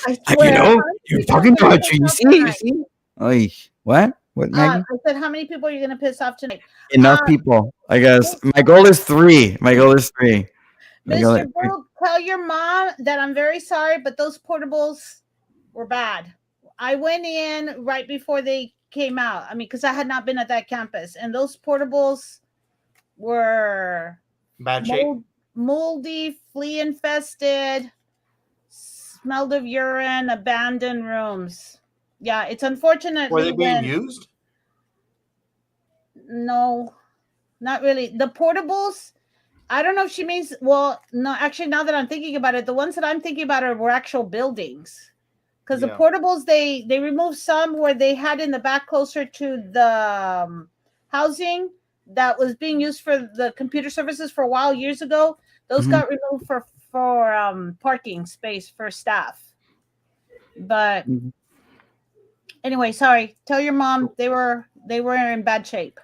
I swear, you're talking about you. You see? Oy, what? What, Maggie? I said, how many people are you going to piss off tonight? Enough people, I guess. My goal is 3. Mr. Brooke, tell your mom that I'm very sorry, but those portables were bad. I went in right before they came out. I mean, because I had not been at that campus, and those portables were bad shape, moldy, flea infested, smelled of urine, abandoned rooms. Yeah, it's unfortunate. Were they being used? No, not really. The portables, I don't know if she means, well, no, actually, now that I'm thinking about it, the ones that I'm thinking about were actual buildings. Because the portables, they removed some where they had in the back closer to the housing that was being used for the computer services for a while years ago. Those got removed for parking space for staff. But anyway, sorry. Tell your mom they were in bad shape.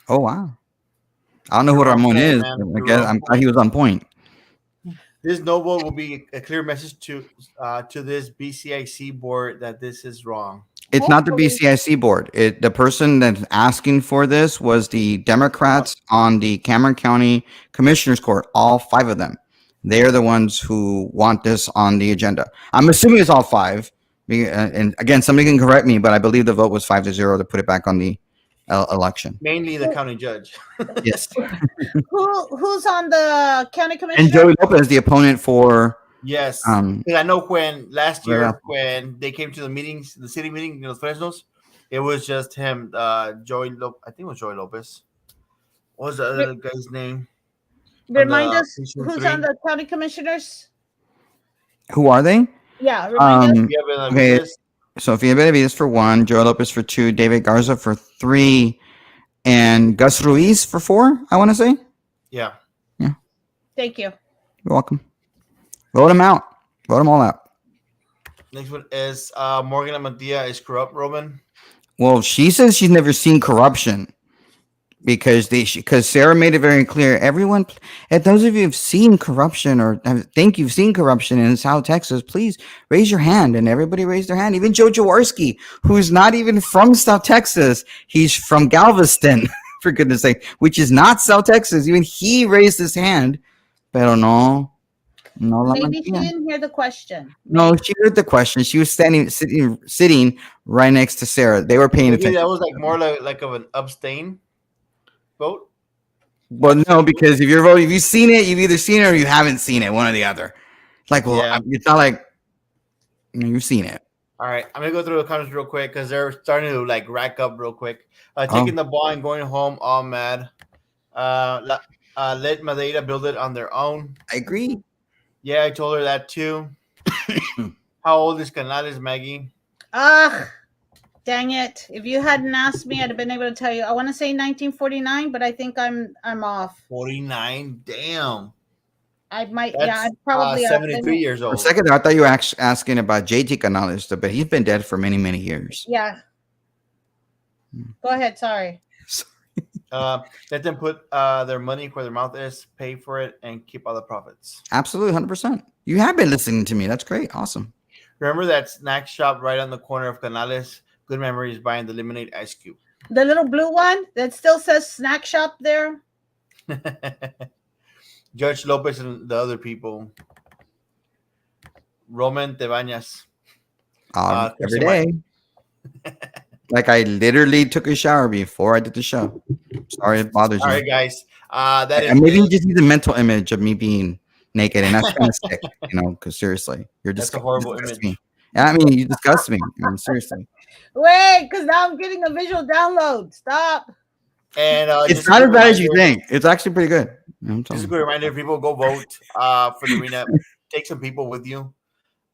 Oh wow. I don't know who You're wrong Ramon for that, is, man. but I You're guess wrong I'm for glad he was on point. this no vote will be a clear message to this BCIC board that this is wrong. It's not the Hopefully. BCIC board. The person that's asking for this was the Democrats on the Cameron County Commissioners Court. All 5 of them. They are the ones who want this on the agenda. I'm assuming it's all 5. And again, somebody can correct me, but I believe the vote was 5-0 to put it back on the election. Mainly the county judge. Yes. Who's on the county And commissioner? Joey Lopez, the opponent for Yes. Um, Because I know when last year Yeah. when they came to the meetings, the city meeting in Los Fresnos, it was just him, Joey I think it was Joey Lopez. What was the other guy's name? Remind the us precinct who's 3. on the county commissioners. who are they? Yeah, remind us. Yeah, but Okay. Sofia Benavides for 1, Joey Lopez for 2, David Garza for 3, and Gus Ruiz for 4, I want to say. Yeah. Thank you. You're welcome. Vote them out. Vote them all out. Next one is Morgan Amantia is corrupt, Roman. Well, she says she's never seen corruption because Sarah made it very clear. Everyone, if those of you have seen corruption or think you've seen corruption in South Texas, please raise your hand. And everybody raised their hand. Even Joe Jaworski, who's not even from South Texas, he's from Galveston, for goodness sake, which is not South Texas. Even he raised his hand. Pero no. No, Maybe she didn't hear the question. No, she heard the question. She was sitting right next to Sarah. They were paying Maybe attention. that was like more like of an abstain vote. Well, no, because if you're voting, if you've seen it, you've either seen it or you haven't seen it, one or the other. Like, well, Yeah. it's not like you've seen it. All right, I'm gonna go through the comments real quick because they're starting to like rack up real quick. Taking the ball and going home, all mad. Let Madeira build it on their own. I agree. Yeah, I told her that too. How old is Canales, Maggie? Ugh, dang it! If you hadn't asked me, I'd have been able to tell you. I want to say 1949, but I think I'm off. 49. Damn. I might. That's, yeah, I'm probably 73 years For a old. second, I thought you were asking about JT Canales, but he's been dead for many, many years. Yeah. Go ahead. Sorry. Let them put their money where their mouth is, pay for it, and keep all the profits. Absolutely, 100%. You have been listening to me. That's great. Awesome. Remember that snack shop right on the corner of Canales? Good memories buying the lemonade ice cube. The little blue one that still says snack shop there. Judge Lopez and the other people. Roman Tebañas. Every day. Like I literally took a shower before I did the show. Sorry it bothers All you. right, guys. That is And maybe it. you just need the mental image of me being naked, and that's kind of sick, because seriously, you're That's just a horrible image. I mean, you disgust me. I mean, seriously. Wait, because now I'm getting a visual download. Stop. And It's just a not as quick bad as you reminder- think. It's actually pretty good. I'm Just telling a you. quick reminder: people go vote for the arena. Take some people with you.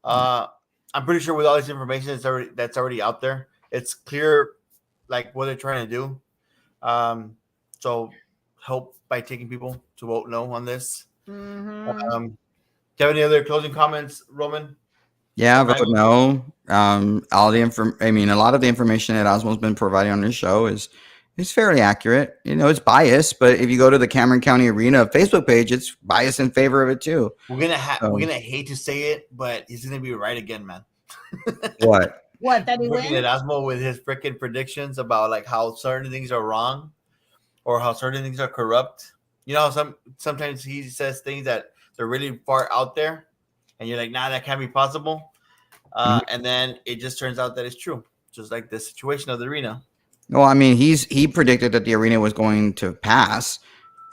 I'm pretty sure with all this information that's already out there, it's clear like what they're trying to do. So help by taking people to vote no on this. Mm-hmm. Do you have any other closing comments, Roman? Yeah, Right. vote no. All the a lot of the information that Osmo's been providing on this show is fairly accurate. It's biased, but if you go to the Cameron County Arena Facebook page, it's biased in favor of it too. We're gonna hate to say it, but he's gonna be right again, man. What? What, that he Looking wins? at Erasmo with his freaking predictions about like how certain things are wrong or how certain things are corrupt. Sometimes he says things that they're really far out there, and you're like, nah, that can't be possible. And then it just turns out that it's true, just like the situation of the arena. Well, I mean, he predicted that the arena was going to pass,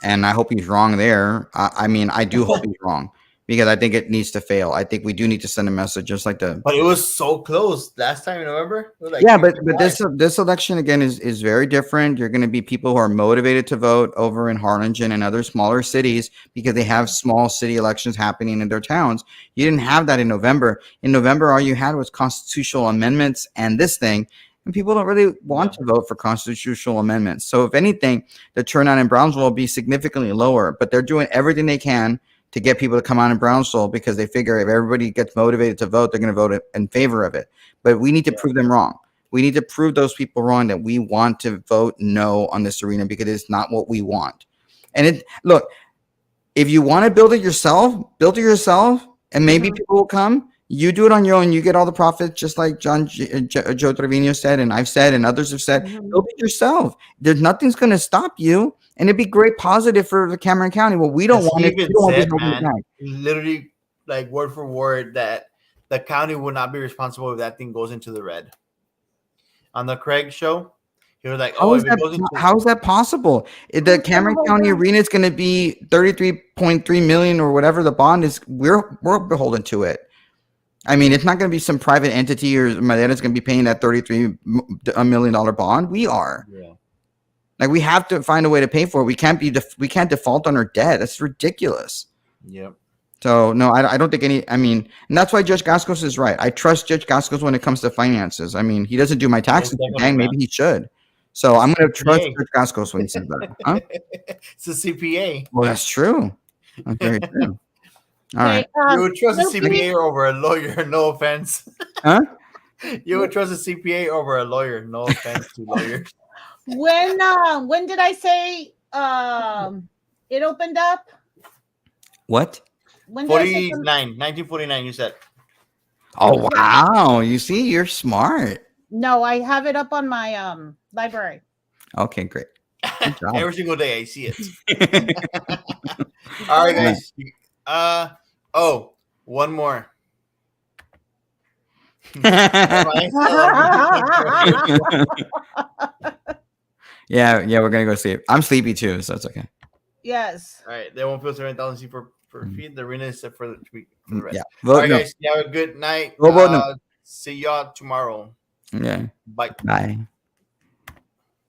and I hope he's wrong there. I do hope he's wrong because I think it needs to fail. I think we do need to send a message, just like But it was so close last time in November. It was like yeah, but 55. this election again is very different. You're going to be people who are motivated to vote over in Harlingen and other smaller cities because they have small city elections happening in their towns. You didn't have that in November. In November, all you had was constitutional amendments and this thing, and people don't really want to vote for constitutional amendments. So if anything, the turnout in Brownsville will be significantly lower, but they're doing everything they can to get people to come out in Brownsville because they figure if everybody gets motivated to vote, they're going to vote in favor of it. But we need to prove them wrong. We need to prove those people wrong that we want to vote no on this arena because it's not what we want. And look, if you want to build it yourself, and maybe people will come. You do it on your own. You get all the profits, just like Joe Trevino said, and I've said, and others have said. Build it yourself. There's nothing's going to stop you, and it'd be great positive for the Cameron County. Well, we don't want it. We don't want this building back. Literally, like word for word, that the county will not be responsible if that thing goes into the red. On the Craig show, he was like, how is that possible? The Cameron County Arena is going to be 33.3 million or whatever the bond is. We're beholden to it. I mean, it's not going to be some private entity or Madeira's going to be paying that $33 million bond. We are. Yeah. Like, we have to find a way to pay for it. We can't default on our debt. That's ridiculous. Yep. So no, I don't think and that's why Judge Gascos is right. I trust Judge Gascos when it comes to finances. I mean, he doesn't do my taxes. Dang, maybe he should. So I'm going to trust Judge Gascos when he says that. Huh? It's a CPA. Well, that's true. That's very true. All right. You would trust a CPA over a lawyer. No offense. Huh? You would trust a CPA over a lawyer. No offense to lawyers. When did I say it opened up? What? When 1949, you said. Oh, wow. You see, you're smart. No, I have it up on my library. Okay, great. Every single day I see it. All right, guys. One more. Yeah, we're gonna go sleep. I'm sleepy too, so it's okay. Yes. All right, they won't feel 7,000 for feet. The arena is set for the week. For the rest. Yeah. All right, guys. You have a good night. See y'all tomorrow. Yeah. Bye. Bye.